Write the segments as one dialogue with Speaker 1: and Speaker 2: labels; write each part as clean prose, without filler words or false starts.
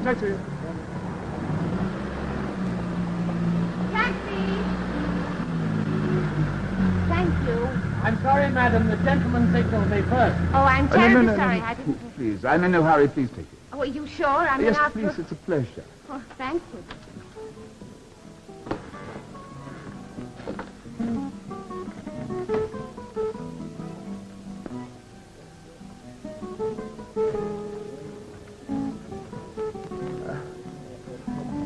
Speaker 1: Taxi.
Speaker 2: Taxi! Thank you.
Speaker 1: I'm sorry, madam. The gentleman signaled me first.
Speaker 2: Oh, I'm terribly sorry. I didn't...
Speaker 3: Please, I'm in no hurry. Please take it.
Speaker 2: Oh, are you sure? I mean,
Speaker 3: Yes,
Speaker 2: after...
Speaker 3: please. It's a pleasure.
Speaker 2: Oh, thank you.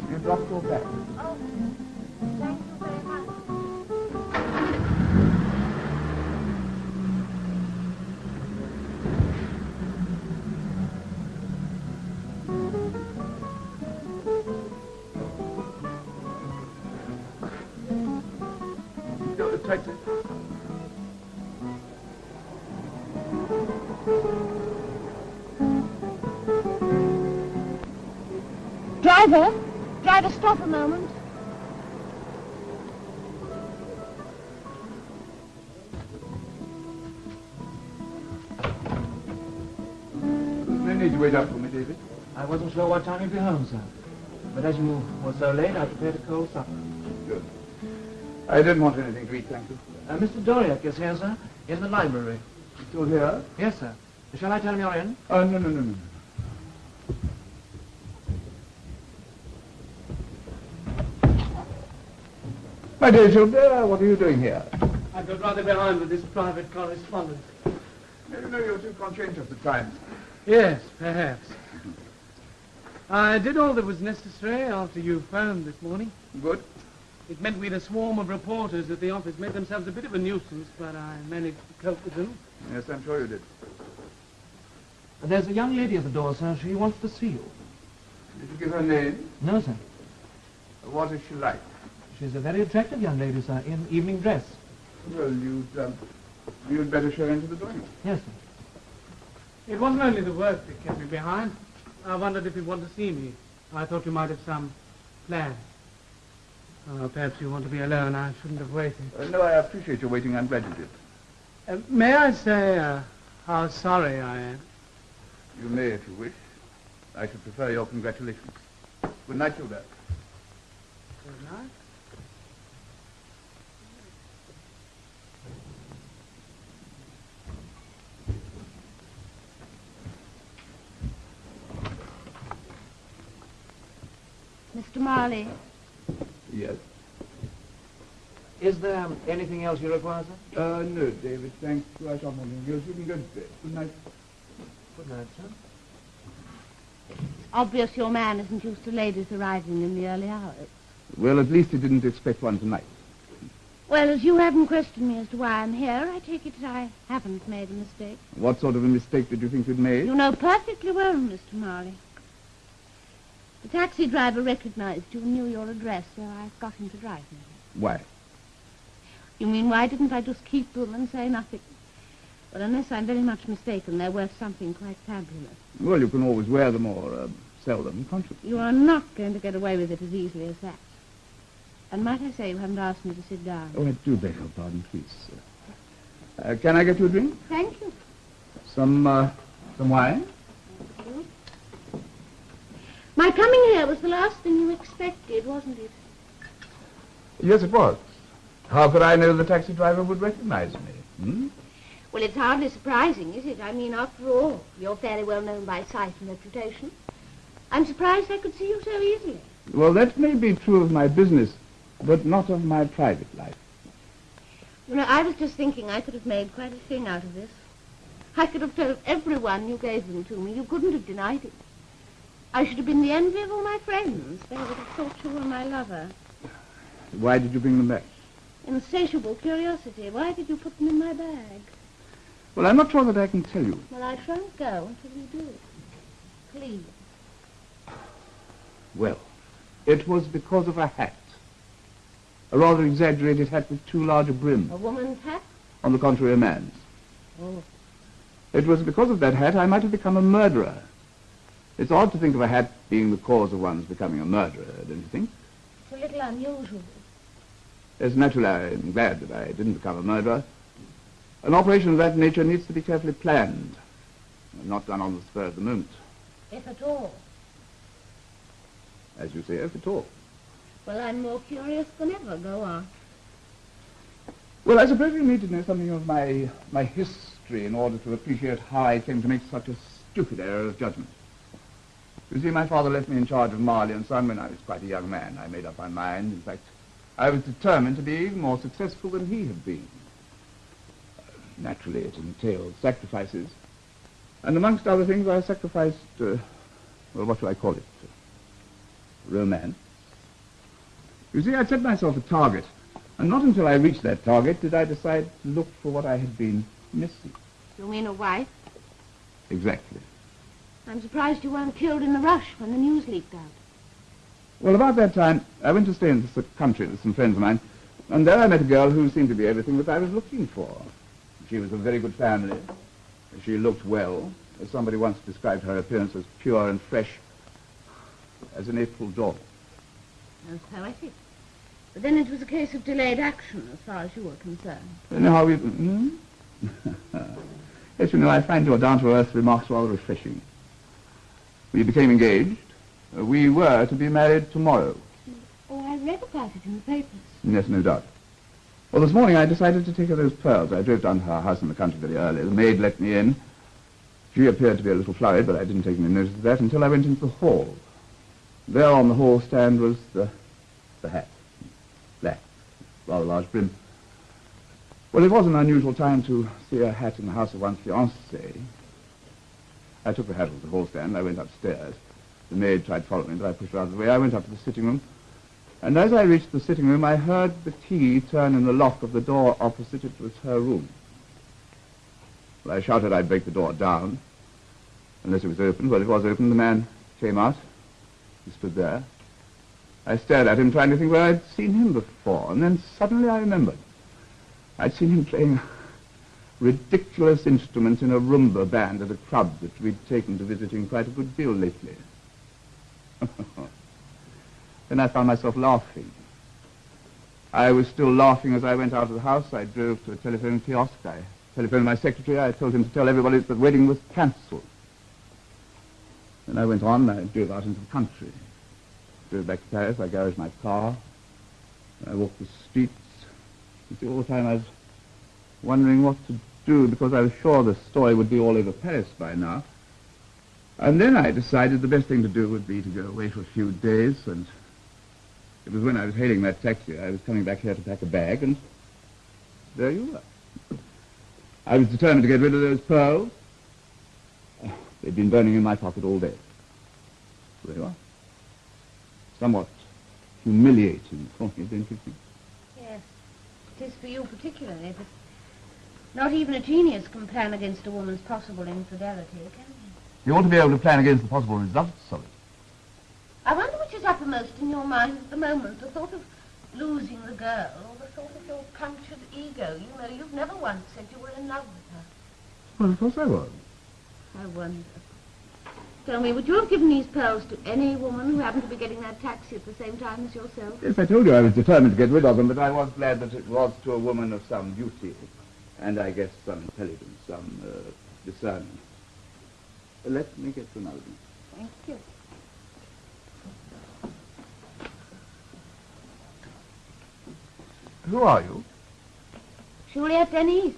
Speaker 3: You dropped your bag.
Speaker 2: Oh, thank you very much.
Speaker 3: No, taxi.
Speaker 2: Driver, stop a moment.
Speaker 3: No need to wait up for me, David.
Speaker 1: I wasn't sure what time you'd be home, sir. But as you were so late, I prepared a cold supper.
Speaker 3: Good. I didn't want anything to eat, thank you.
Speaker 1: Mr. Doriak is here, sir, in the library.
Speaker 3: Still here?
Speaker 1: Yes, sir. Shall I tell him you're in?
Speaker 3: No. My dear Gilbert, what are you doing here?
Speaker 1: I got rather behind with this private correspondence.
Speaker 3: You know you're too conscientious at times.
Speaker 1: Yes, perhaps. I did all that was necessary after you phoned this morning.
Speaker 3: Good.
Speaker 1: It meant we had a swarm of reporters at the office, made themselves a bit of a nuisance, but I managed to cope with them.
Speaker 3: Yes, I'm sure you did.
Speaker 1: There's a young lady at the door, sir. She wants to see you.
Speaker 3: Did you give her name?
Speaker 1: No, sir.
Speaker 3: What is she like?
Speaker 1: She's a very attractive young lady, sir, in evening dress.
Speaker 3: Well, you'd better show her into the drawing room.
Speaker 1: Yes, sir. It wasn't only the work that kept me behind. I wondered if you'd want to see me. I thought you might have some plan. Oh, perhaps you want to be alone. I shouldn't have waited.
Speaker 3: No, I appreciate your waiting. I'm glad you did.
Speaker 1: May I say how sorry I am?
Speaker 3: You may if you wish. I should prefer your congratulations. Good night, Gilbert.
Speaker 1: Good night.
Speaker 2: Mr. Marley.
Speaker 3: Yes?
Speaker 1: Is there anything else you require, sir?
Speaker 3: No, David, thank you. I shan't want anything else. You can go to bed. Good night.
Speaker 1: Good night, sir.
Speaker 2: Obvious your man isn't used to ladies arriving in the early hours.
Speaker 3: Well, at least he didn't expect one tonight.
Speaker 2: Well, as you haven't questioned me as to why I'm here, I take it that I haven't made a mistake.
Speaker 3: What sort of a mistake did you think you'd made?
Speaker 2: You know perfectly well, Mr. Marley. The taxi driver recognized you and knew your address, so I got him to drive me.
Speaker 3: Why?
Speaker 2: You mean, why didn't I just keep them and say nothing? Well, unless I'm very much mistaken, they're worth something quite fabulous.
Speaker 3: Well, you can always wear them or sell them, can't you?
Speaker 2: You are not going to get away with it as easily as that. And might I say you haven't asked me to sit down?
Speaker 3: Oh, I do beg your pardon, please. Can I get you a drink?
Speaker 2: Thank you.
Speaker 3: Some wine?
Speaker 2: Thank you. My coming here was the last thing you expected, wasn't it?
Speaker 3: Yes, it was. How could I know the taxi driver would recognize me? Hmm?
Speaker 2: Well, it's hardly surprising, is it? I mean, after all, you're fairly well known by sight and reputation. I'm surprised I could see you so easily.
Speaker 3: Well, that may be true of my business, but not of my private life.
Speaker 2: You know, I was just thinking I could have made quite a thing out of this. I could have told everyone you gave them to me. You couldn't have denied it. I should have been the envy of all my friends. They would have thought you were my lover.
Speaker 3: Why did you bring them back?
Speaker 2: Insatiable curiosity. Why did you put them in my bag?
Speaker 3: Well, I'm not sure that I can tell you.
Speaker 2: Well, I shan't go until you do. Please.
Speaker 3: Well, it was because of a hat. A rather exaggerated hat with too large a brim.
Speaker 2: A woman's hat?
Speaker 3: On the contrary, a man's.
Speaker 2: Oh.
Speaker 3: It was because of that hat I might have become a murderer. It's odd to think of a hat being the cause of one's becoming a murderer, don't you think?
Speaker 2: It's a little unusual.
Speaker 3: Yes, naturally, I'm glad that I didn't become a murderer. An operation of that nature needs to be carefully planned, and not done on the spur of the moment.
Speaker 2: If at all.
Speaker 3: as you say, if at all.
Speaker 2: Well, I'm more curious than ever. Go on.
Speaker 3: Well, I suppose you need to know something of my history in order to appreciate how I came to make such a stupid error of judgment. You see, my father left me in charge of Marley and Son when I was quite a young man. I made up my mind. In fact, I was determined to be even more successful than he had been. Naturally, it entailed sacrifices. And amongst other things, I sacrificed, well, what do I call it? Romance. You see, I set myself a target. And not until I reached that target did I decide to look for what I had been missing.
Speaker 2: You mean a wife?
Speaker 3: Exactly.
Speaker 2: I'm surprised you weren't killed in the rush when the news leaked out.
Speaker 3: Well, about that time, I went to stay in the country with some friends of mine, and there I met a girl who seemed to be everything that I was looking for. She was of very good family. She looked well. As somebody once described her appearance as pure and fresh as an April dawn.
Speaker 2: That's poetic. But then it was a case of delayed action as far as you were concerned.
Speaker 3: Now, yes, you know, I find your down-to-earth remarks rather refreshing. We became engaged. We were to be married tomorrow.
Speaker 2: Oh, I read about it in the papers.
Speaker 3: Yes, no doubt. Well, this morning I decided to take her those pearls. I drove down to her house in the country very early. The maid let me in. She appeared to be a little flurried, but I didn't take any notice of that until I went into the hall. There on the hall stand was the hat. Black, rather large brim. Well, it was an unusual time to see a hat in the house of one's fiancée. I took the hat off the hall stand. I went upstairs. The maid tried following me, but I pushed her out of the way. I went up to the sitting room. And as I reached the sitting room, I heard the key turn in the lock of the door opposite. It was her room. Well, I shouted I'd break the door down, unless it was open. Well, it was open. The man came out. He stood there. I stared at him, trying to think where I'd seen him before, and then suddenly I remembered. I'd seen him playing a ridiculous instrument in a rumba band at a club that we'd taken to visiting quite a good deal lately. Then I found myself laughing. I was still laughing as I went out of the house. I drove to a telephone kiosk. I telephoned my secretary. I told him to tell everybody that the wedding was cancelled. Then I went on. I drove out into the country. Drove back to Paris. I garaged my car. I walked the streets. You see, all the time I was wondering what to do because I was sure the story would be all over Paris by now. And then I decided the best thing to do would be to go away for a few days, and it was when I was hailing that taxi. I was coming back here to pack a bag, and there you were. I was determined to get rid of those pearls. Oh, they'd been burning in my pocket all day. So there you are. Somewhat humiliating for me, don't you think?
Speaker 2: Yes, it is for you particularly, but not even a genius can plan against a woman's possible infidelity, can he?
Speaker 3: You ought to be able to plan against the possible results of it.
Speaker 2: I wonder which is uppermost in your mind at the moment, the thought of losing the girl or the thought of your punctured ego. You know, you've never once said you were in love with her.
Speaker 3: Well, of course I was.
Speaker 2: I wonder. Tell me, would you have given these pearls to any woman who happened to be getting that taxi at the same time as yourself?
Speaker 3: Yes, I told you I was determined to get rid of them, but I was glad that it was to a woman of some beauty, and I guess some intelligence, some discernment. Let me get to another one.
Speaker 2: Thank you.
Speaker 3: Who are you?
Speaker 2: Juliet Denise.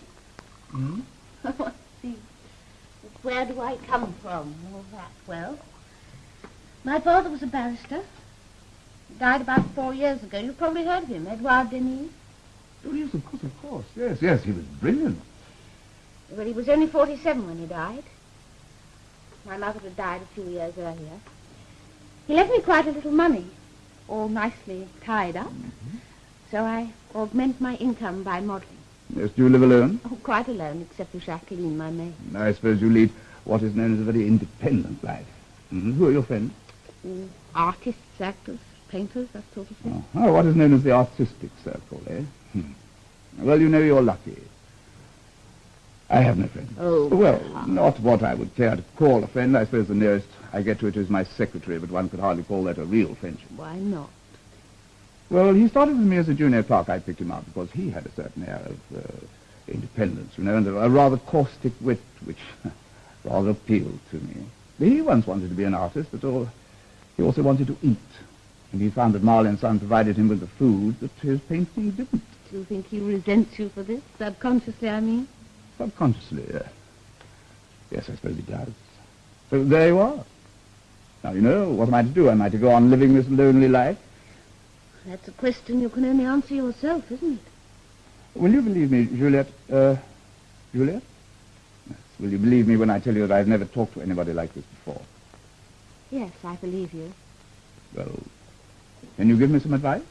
Speaker 3: Hmm?
Speaker 2: Let's see. Where do I come from? All that. Well, my father was a barrister. He died about 4 years ago. You've probably heard of him, Edouard Denis.
Speaker 3: Oh, yes, of course. Yes, he was brilliant.
Speaker 2: Well, he was only 47 when he died. My mother had died a few years earlier. He left me quite a little money, all nicely tied up. Mm-hmm. So I augment my income by modelling.
Speaker 3: Yes, do you live alone?
Speaker 2: Oh, quite alone, except for Jacqueline, my maid.
Speaker 3: I suppose you lead what is known as a very independent life. Mm-hmm. Who are your friends?
Speaker 2: Artists, actors, painters, that sort of thing.
Speaker 3: Oh, what is known as the artistic circle, eh? Well, you know, you're lucky. I have no friends.
Speaker 2: Oh.
Speaker 3: Well, not what I would care to call a friend. I suppose the nearest I get to it is my secretary, but one could hardly call that a real friendship.
Speaker 2: Why not?
Speaker 3: Well, he started with me as a junior clerk. I picked him up because he had a certain air of independence, you know, and a rather caustic wit, which rather appealed to me. He once wanted to be an artist, but all He also wanted to eat, and he found that Marley and Son provided him with the food that his painting didn't.
Speaker 2: Do you think he resents you for this? Subconsciously, I mean?
Speaker 3: Subconsciously, yes. Yes, I suppose he does. So there you are. Now, you know, what am I to do? Am I to go on living this lonely life?
Speaker 2: That's a question you can only answer yourself, isn't it?
Speaker 3: Will you believe me, Juliet? Juliet? Yes. Will you believe me when I tell you that I've never talked to anybody like this before?
Speaker 2: Yes, I believe you.
Speaker 3: Well, can you give me some advice?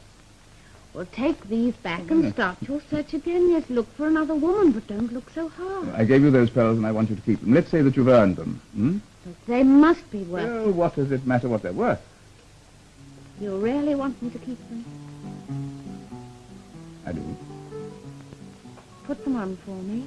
Speaker 2: Well, take these back and start your search again. Yes, look for another woman, but don't look so hard.
Speaker 3: I gave you those pearls and I want you to keep them. Let's say that you've earned them. Hmm?
Speaker 2: But they must be worth
Speaker 3: Well, what does it matter what they're worth?
Speaker 2: You really want me to keep them?
Speaker 3: I do.
Speaker 2: Put them on for me.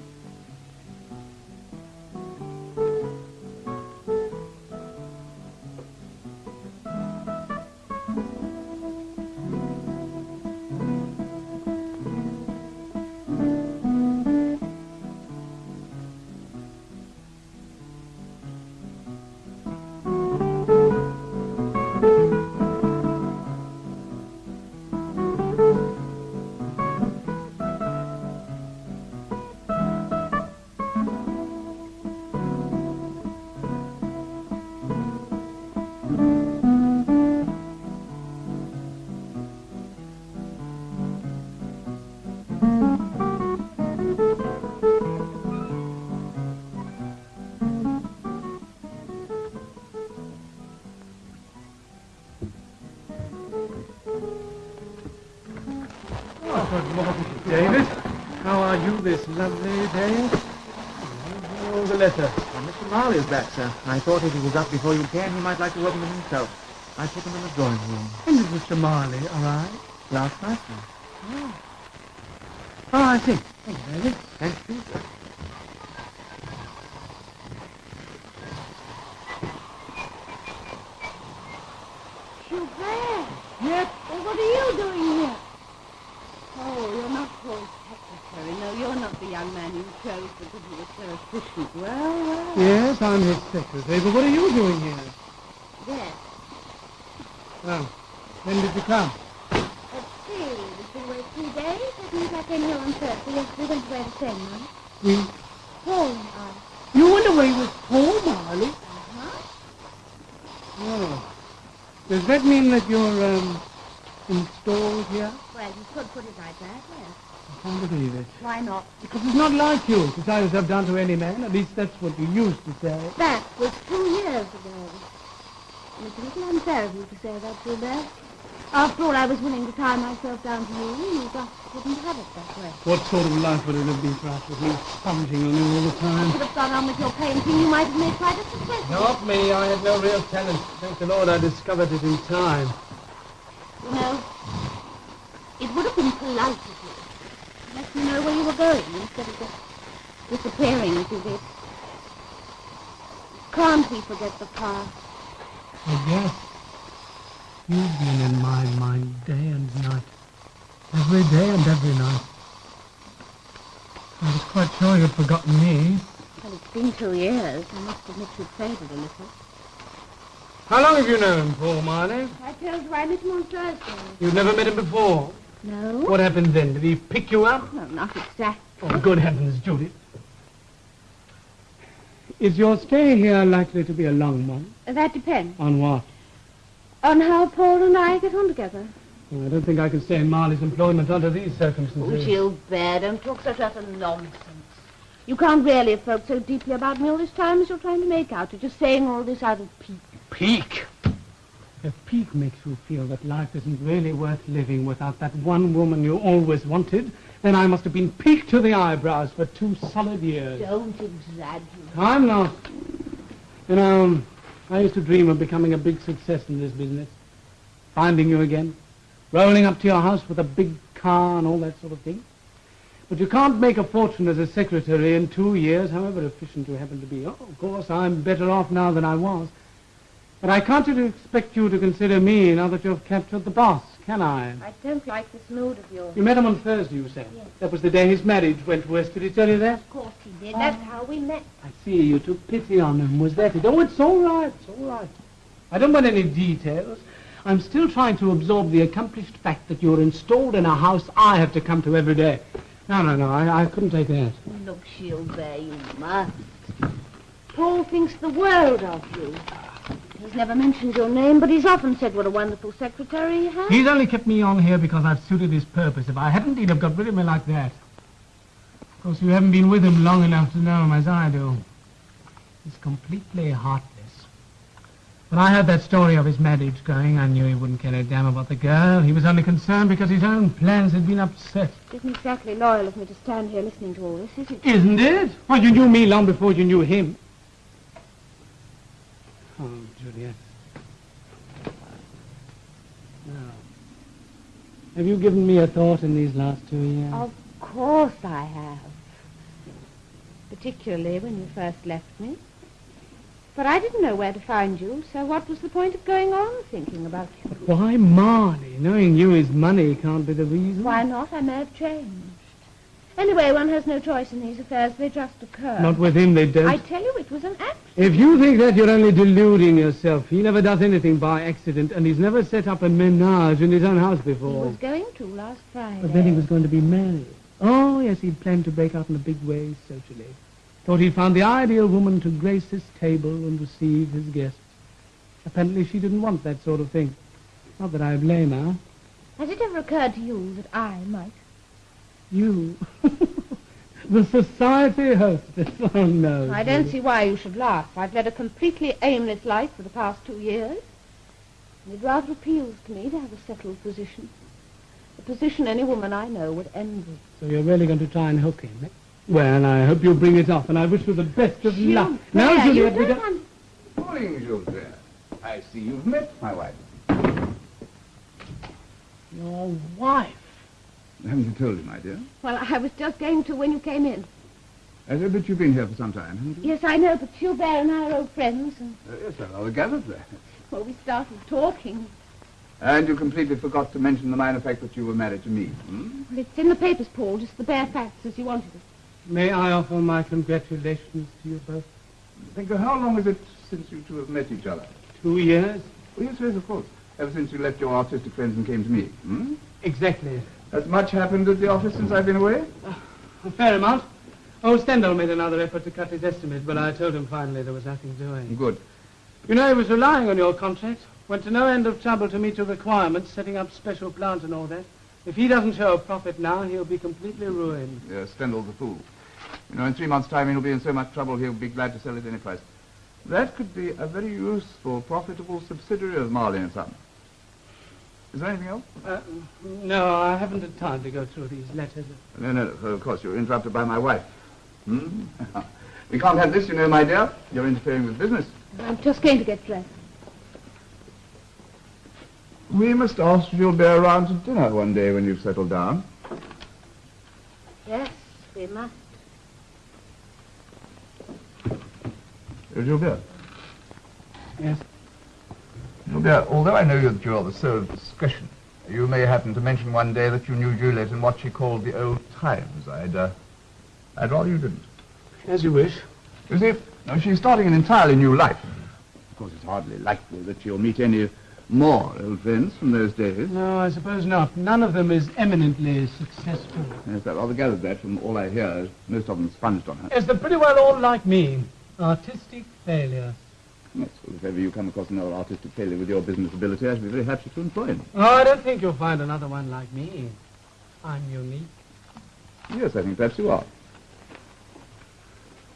Speaker 1: Good morning, David. How are you this lovely day? Oh, the letter.
Speaker 4: Mr. Marley is back, sir. I thought if he was up before you came, he might like to open them himself. I put them in the drawing room.
Speaker 1: When did Mr. Marley arrive?
Speaker 4: Last night, sir.
Speaker 1: Oh, I see. Thank you, David.
Speaker 4: Thank you, sir.
Speaker 2: Schubert!
Speaker 1: Yep.
Speaker 2: Well, what are you doing here? Oh, you're not Paul's secretary. No, you're not the young man you chose because he was so efficient. Well.
Speaker 1: Yes, I'm his secretary, but what are you doing here?
Speaker 2: Yes.
Speaker 1: Well, when did you come?
Speaker 2: Let's see. We've been away 3 days. I think I came here on Thursday. Yes, we went away the same night.
Speaker 1: We...
Speaker 2: Paul and I.
Speaker 1: You went away with Paul Marley?
Speaker 2: Uh-huh.
Speaker 1: Oh. Does that mean that you're, installed here?
Speaker 2: Well, you could put it like that, yes.
Speaker 1: I can't believe it.
Speaker 2: Why not?
Speaker 1: Because it's not like you to tie yourself down to any man. At least that's what you used to say.
Speaker 2: That was 2 years ago. And it's a little unfair of you to say that, Schubert. After all, I was willing to tie myself down to you, and you just wouldn't have it that way.
Speaker 1: What sort of life would it have been for us with me sponging on you all the
Speaker 2: You
Speaker 1: time?
Speaker 2: could have gone on with your painting. You might have made quite a success.
Speaker 1: Not me. I had no real talent. Thank the Lord I discovered it in time.
Speaker 2: You know, it would have been polite of you to let me know where you were going instead of just disappearing as you did. Can't we forget the past?
Speaker 1: I guess. You've been in my mind day and night. Every day and every night. I was quite sure you'd forgotten me.
Speaker 2: Well, it's been 2 years. I must admit you've faded a little.
Speaker 1: How long have you known Paul Marley?
Speaker 2: I told you I met him on Thursday.
Speaker 1: You've never met him before?
Speaker 2: No?
Speaker 1: What happened then? Did he pick you up?
Speaker 2: No, not exactly.
Speaker 1: Oh, good heavens, Judith. Is your stay here likely to be a long one?
Speaker 2: That depends.
Speaker 1: On what?
Speaker 2: On how Paul and I get on together.
Speaker 1: I don't think I can stay in Marley's employment under these
Speaker 2: Oh,
Speaker 1: circumstances.
Speaker 2: Gilbert, don't talk such utter nonsense. You can't really have felt so deeply about me all this time as you're trying to make out. You're just saying all this out of pique.
Speaker 1: Pique? If pique makes you feel that life isn't really worth living without that one woman you always wanted, then I must have been piqued to the eyebrows for 2 solid years.
Speaker 2: Don't exaggerate.
Speaker 1: I'm not. You know, I used to dream of becoming a big success in this business. Finding you again. Rolling up to your house with a big car and all that sort of thing. But you can't make a fortune as a secretary in 2 years, however efficient you happen to be. Oh, of course, I'm better off now than I was. But I can't expect you to consider me now that you've captured the boss, can I?
Speaker 2: I don't like this mood of yours.
Speaker 1: You met him on Thursday, you said?
Speaker 2: Yes.
Speaker 1: That was the day his marriage went west. Did he tell you that?
Speaker 2: Of course he did. That's how we met.
Speaker 1: I see. You took pity on him. Was that it? Oh, it's all right. It's all right. I don't want any details. I'm still trying to absorb the accomplished fact that you're installed in a house I have to come to every day. No, I couldn't take that.
Speaker 2: Look, Gilbert, you must. Paul thinks the world of you. He's never mentioned your name, but he's often said what a wonderful secretary he has.
Speaker 1: He's only kept me on here because I've suited his purpose. If I hadn't, he'd have got rid of me like that. Of course, you haven't been with him long enough to know him as I do. He's completely heartless. When I heard that story of his marriage going, I knew he wouldn't care a damn about the girl. He was only concerned because his own plans had been upset.
Speaker 2: It isn't exactly loyal of me to stand here listening to all this, is it?
Speaker 1: Isn't it? Why, you knew me long before you knew him. Oh, Juliet. Now, have you given me a thought in these last 2 years?
Speaker 2: Of course I have. Particularly when you first left me. But I didn't know where to find you, so what was the point of going on thinking about you?
Speaker 1: Why, Marley? Knowing you is money can't be the reason.
Speaker 2: Why not? I may have changed. Anyway, one has no choice in these affairs. They just occur.
Speaker 1: Not with him, they don't.
Speaker 2: I tell you, it was an accident.
Speaker 1: If you think that, you're only deluding yourself. He never does anything by accident, and he's never set up a menage in his own house before.
Speaker 2: He was going to last Friday.
Speaker 1: But then he was going to be married. Oh, yes, he'd planned to break out in a big way socially. Thought he'd found the ideal woman to grace his table and receive his guests. Apparently she didn't want that sort of thing. Not that I blame her.
Speaker 2: Has it ever occurred to you that I might?
Speaker 1: You? The society hostess? Oh, no.
Speaker 2: I don't see why you should laugh. I've led a completely aimless life for the past 2 years. And it rather appeals to me to have a settled position. A position any woman I know would envy.
Speaker 1: So you're really going to try and hook him, eh? Well, I hope you'll bring it off, and I wish you the best of luck.
Speaker 2: Now,
Speaker 1: Juliet,
Speaker 2: you don't
Speaker 3: Morning, Gilbert. I see you've met my wife.
Speaker 1: Your wife?
Speaker 3: Haven't you told him, my dear?
Speaker 2: Well, I was just going to when you came in.
Speaker 3: I know, but you've been here for some time, haven't you?
Speaker 2: Yes, I know, but Gilbert and I are old friends. And,
Speaker 3: Yes, I rather gathered that.
Speaker 2: well, we started talking.
Speaker 3: And you completely forgot to mention the minor fact that you were married to me. Hmm?
Speaker 2: Well, it's in the papers, Paul, just the bare facts as you wanted it.
Speaker 1: May I offer my congratulations to you both?
Speaker 3: Think of how long is it since you two have met each other?
Speaker 1: 2 years?
Speaker 3: Oh, yes, of course. Ever since you left your artistic friends and came to me. Hmm?
Speaker 1: Exactly.
Speaker 3: Has much happened at the office since I've been away?
Speaker 1: A fair amount. Oh, Stendhal made another effort to cut his estimate, but I told him finally there was nothing doing.
Speaker 3: Good.
Speaker 1: You know, he was relying on your contract. Went to no end of trouble to meet your requirements, setting up special plants and all that. If he doesn't show a profit now, he'll be completely ruined.
Speaker 3: Yes, Stendhal's a fool. You know, in 3 months' time he'll be in so much trouble he'll be glad to sell at any price. That could be a very useful, profitable subsidiary of Marley & Son. Is there anything else?
Speaker 1: No, I haven't had time to go through these letters.
Speaker 3: No, of course, you're interrupted by my wife. Hmm? We can't have this, you know, my dear. You're interfering with business.
Speaker 2: I'm just going to get dressed.
Speaker 3: We must ask Gilbert around to dinner one day when you've settled down.
Speaker 2: Yes, we must.
Speaker 3: Gilbert.
Speaker 1: Yes?
Speaker 3: Gilbert, although I know that you're the soul of discretion, you may happen to mention one day that you knew Juliet in what she called the old times. I'd rather you didn't.
Speaker 1: As you wish.
Speaker 3: You see, now she's starting an entirely new life. Of course, it's hardly likely that she'll meet any more old friends from those days.
Speaker 1: No, I suppose not. None of them is eminently successful.
Speaker 3: Yes, I rather gathered that from all I hear. Most of them sponged on her.
Speaker 1: Yes, they're pretty well all like me. Artistic failure.
Speaker 3: Yes, well, if ever you come across another artistic failure with your business ability, I should be very happy to employ him.
Speaker 1: Oh, I don't think you'll find another one like me. I'm unique.
Speaker 3: Yes, I think perhaps you are.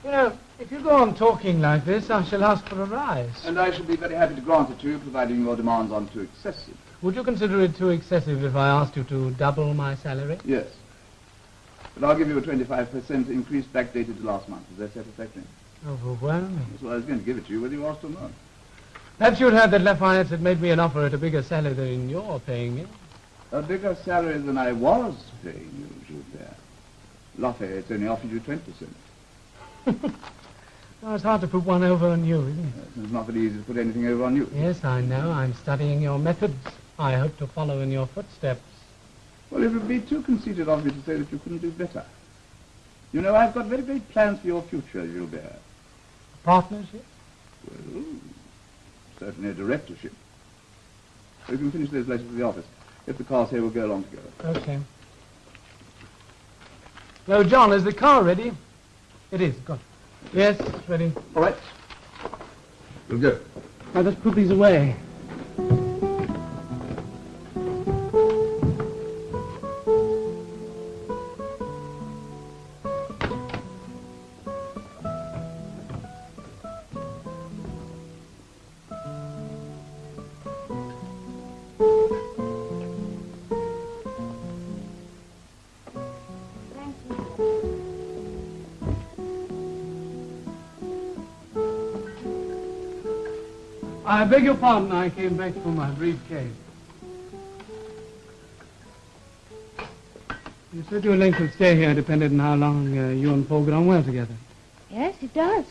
Speaker 1: You know, if you go on talking like this, I shall ask for a rise.
Speaker 3: And I shall be very happy to grant it to you, providing your demands aren't too excessive.
Speaker 1: Would you consider it too excessive if I asked you to double my salary?
Speaker 3: Yes. But I'll give you a 25% increase backdated to last month. Is that satisfactory?
Speaker 1: Overwhelming.
Speaker 3: That's why I was going to give it to you, whether you asked or not.
Speaker 1: Perhaps you'd heard that Lafayette had made me an offer at a bigger salary than you're paying me.
Speaker 3: A bigger salary than I was paying you, Gilbert. Lafayette only offered you 20%.
Speaker 1: Well, it's hard to put one over on you, isn't it?
Speaker 3: It's not very easy to put anything over on you.
Speaker 1: Yes, I know. I'm studying your methods. I hope to follow in your footsteps.
Speaker 3: Well, it would be too conceited of me to say that you couldn't do better. You know, I've got very great plans for your future, Gilbert.
Speaker 1: Partnership?
Speaker 3: Well, certainly a directorship. So you can finish those letters to the office. If the car's here, we'll go along together.
Speaker 1: Okay. Hello, John, is the car ready? It is, good. Yes, ready.
Speaker 3: All right. We'll go.
Speaker 1: Now, let's put these away. I beg your pardon, I came back for my briefcase. You said your length of stay here depended on how long you and Paul got on well together.
Speaker 2: Yes, it does.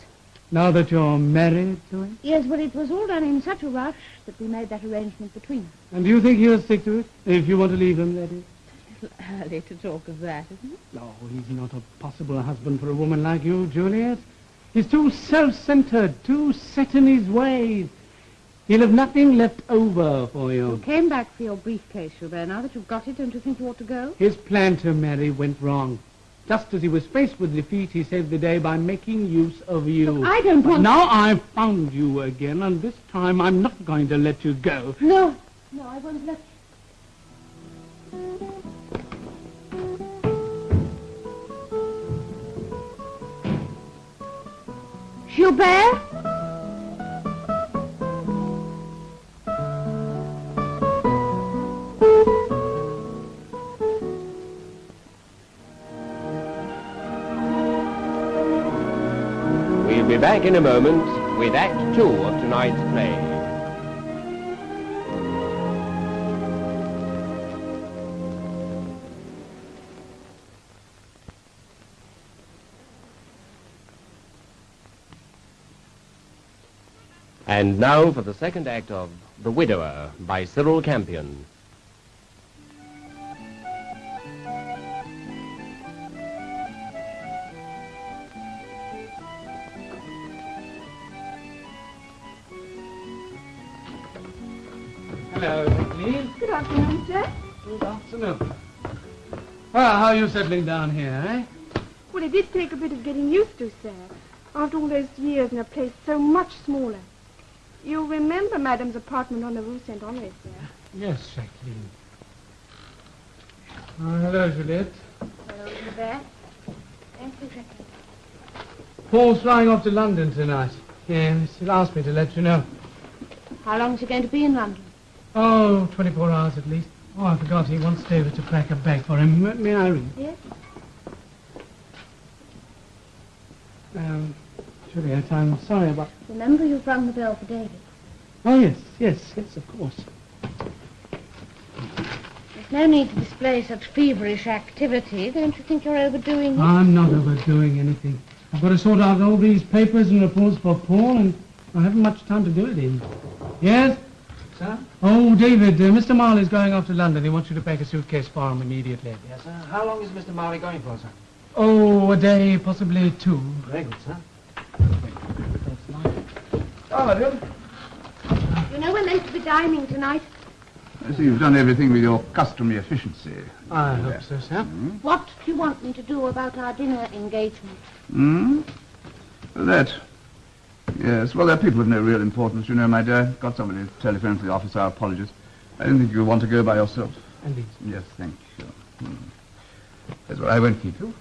Speaker 1: Now that you're married to him?
Speaker 2: Yes, well, it was all done in such a rush that we made that arrangement between us.
Speaker 1: And do you think he'll stick to it? If you want to leave him, that is?
Speaker 2: A little early to talk of that, isn't it?
Speaker 1: No, he's not a possible husband for a woman like you, Juliet. He's too self-centered, too set in his ways. He'll have nothing left over for you.
Speaker 2: You came back for your briefcase, Gilbert. Now that you've got it, don't you think you ought to go?
Speaker 1: His plan to marry went wrong. Just as he was faced with defeat, he saved the day by making use of you.
Speaker 2: Look, I don't want...
Speaker 1: Now I've found you again, and this time I'm not going to let you go.
Speaker 2: No, I won't let you. Gilbert?
Speaker 5: We'll be back in a moment with Act 2 of tonight's play. And now for the second act of The Widower by Cyril Campion.
Speaker 1: Hello, please.
Speaker 6: Good afternoon, sir.
Speaker 1: Good afternoon. Well, how are you settling down here, eh?
Speaker 6: Well, it did take a bit of getting used to, sir. After all those years in a place so much smaller. You remember Madame's apartment on the Rue Saint-Honoré, sir?
Speaker 1: Yes, Jacqueline. Hello, Juliet.
Speaker 2: Hello, Gilbert. Thank you, Jacqueline.
Speaker 1: Paul's flying off to London tonight. Yes, he'll ask me to let you know.
Speaker 2: How long is he going to be in London?
Speaker 1: Oh, 24 hours at least. Oh, I forgot he wants David to pack a bag for him. May I ring?
Speaker 2: Yes.
Speaker 1: Juliet, I'm sorry about...
Speaker 2: Remember you've rung the bell for David.
Speaker 1: Oh, yes, of course.
Speaker 2: There's no need to display such feverish activity. Don't you think you're overdoing it?
Speaker 1: I'm not overdoing anything. I've got to sort out all these papers and reports for Paul, and I haven't much time to do it in. Yes?
Speaker 4: Sir?
Speaker 1: Oh, David, Mr. Marley's going off to London. He wants you to pack a suitcase for him immediately.
Speaker 4: Yes, sir. How long is Mr. Marley going for, sir?
Speaker 1: Oh, a day, possibly two.
Speaker 4: Very good, sir.
Speaker 3: Oh, madam.
Speaker 2: You know we're meant to be dining tonight.
Speaker 3: I see you've done everything with your customary efficiency.
Speaker 1: I hope so, sir.
Speaker 2: What do you want me to do about our dinner engagement?
Speaker 3: That. Yes, well, they're people of no real importance, you know, my dear. Got somebody to telephone to the office, our apologies. I don't think you'll want to go by yourself.
Speaker 1: Indeed.
Speaker 3: Yes, thank you. That's well, I won't keep you.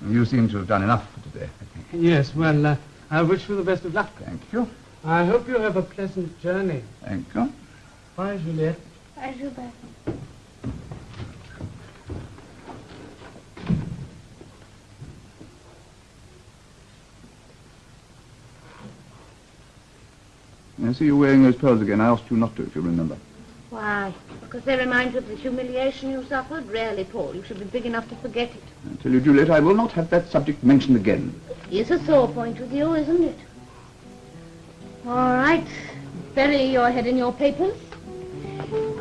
Speaker 3: You seem to have done enough for today, I think.
Speaker 1: Yes, well, I wish you the best of luck.
Speaker 3: Thank you.
Speaker 1: I hope you have a pleasant journey.
Speaker 3: Thank you.
Speaker 1: Bye, Juliet.
Speaker 2: Bye, Gilbert.
Speaker 3: I see you wearing those pearls again. I asked you not to, if you remember.
Speaker 2: Why? Because they remind you of the humiliation you suffered? Really, Paul, you should be big enough to forget it.
Speaker 3: I tell you, Juliet, I will not have that subject mentioned again.
Speaker 2: It's a sore point with you, isn't it? All right. Bury your head in your papers.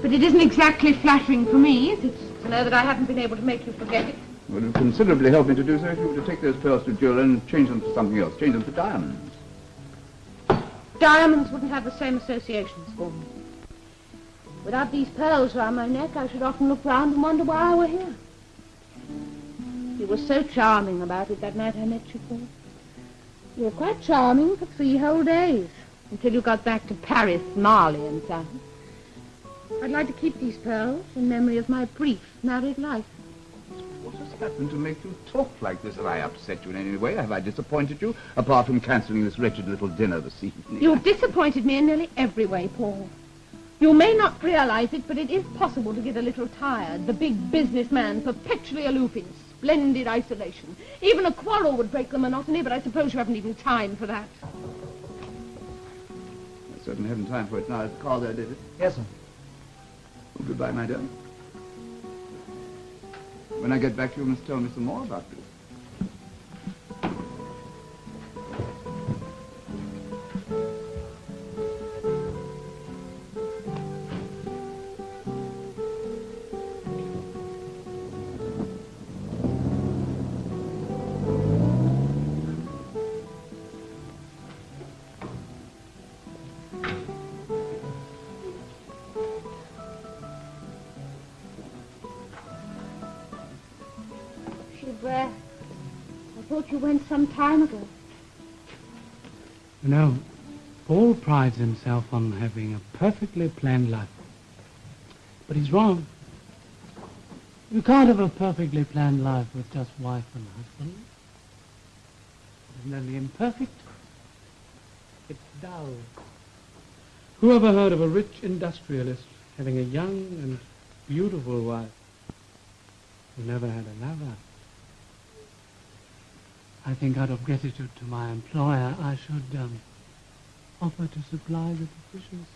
Speaker 2: But it isn't exactly flattering for me, is it, to know that I haven't been able to make you forget it?
Speaker 3: It would have considerably helped me to do so if you were to take those pearls to Jill and change them for something else. Change them for diamonds.
Speaker 2: Diamonds wouldn't have the same associations for me. Without these pearls round my neck, I should often look round and wonder why I were here. You were so charming about it that night I met you, Paul. You were quite charming for 3 whole days, until you got back to Paris, Marley and Son. I'd like to keep these pearls in memory of my brief married life.
Speaker 3: What has happened to make you talk like this? Have I upset you in any way? Have I disappointed you, apart from cancelling this wretched little dinner this evening?
Speaker 2: You've disappointed me in nearly every way, Paul. You may not realize it, but it is possible to get a little tired. The big businessman, perpetually aloof in splendid isolation. Even a quarrel would break the monotony, but I suppose you haven't even time for that.
Speaker 3: I certainly haven't time for it now. Is the car there, David?
Speaker 4: Yes, sir.
Speaker 3: Well, goodbye, my dear. When I get back, you must tell me some more about this.
Speaker 2: Gilbert, I thought you went some time ago.
Speaker 1: You know, Paul prides himself on having a perfectly planned life. But he's wrong. You can't have a perfectly planned life with just wife and husband. It isn't only imperfect, it's dull. Who ever heard of a rich industrialist having a young and beautiful wife who never had a lover? I think out of gratitude to my employer, I should offer to supply the deficiency.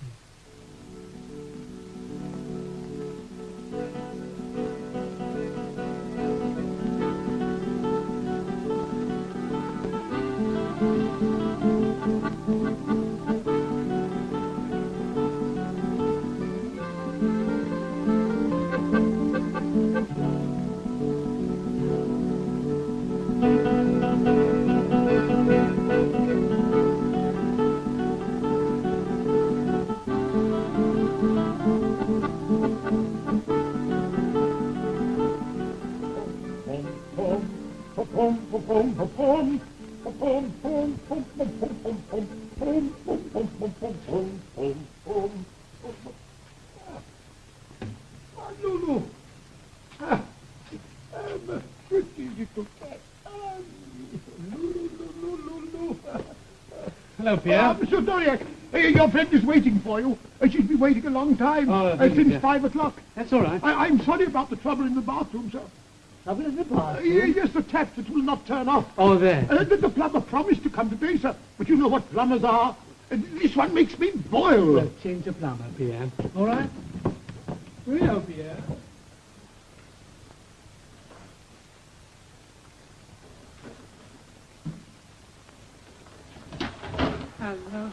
Speaker 7: Lulu. I'm a pretty little cat. Lulu.
Speaker 1: Hello, Pierre.
Speaker 7: Mr. Doriak, your friend is waiting for you. She's been waiting a long time, since 5 o'clock.
Speaker 1: That's all right.
Speaker 7: I'm sorry about the trouble in the bathroom, sir.
Speaker 1: Trouble in the bathroom?
Speaker 7: Yes, the tap that will not turn off.
Speaker 1: Oh, there.
Speaker 7: The plumber promised to come today, sir, but you know what plumbers are. This one makes me boil.
Speaker 1: Well, change the plumber, Pierre. All right? Hello, Pierre. Hello.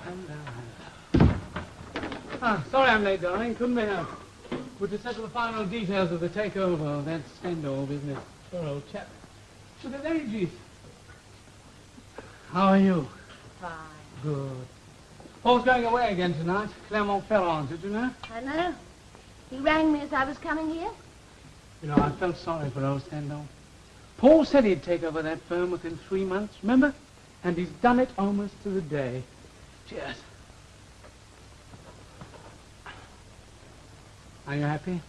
Speaker 1: Sorry I'm late, darling. Couldn't be helped. We're to settle the final details of the takeover of that Stendhal business. Poor old chap. So the ladies. How are you?
Speaker 2: Fine.
Speaker 1: Good. Paul's going away again tonight. Clermont-Ferrand, did you know?
Speaker 2: I know. He rang me as I was coming here.
Speaker 1: You know, I felt sorry for old Stendhal. Paul said he'd take over that firm within 3 months, remember? And he's done it almost to the day. Cheers. Are you happy?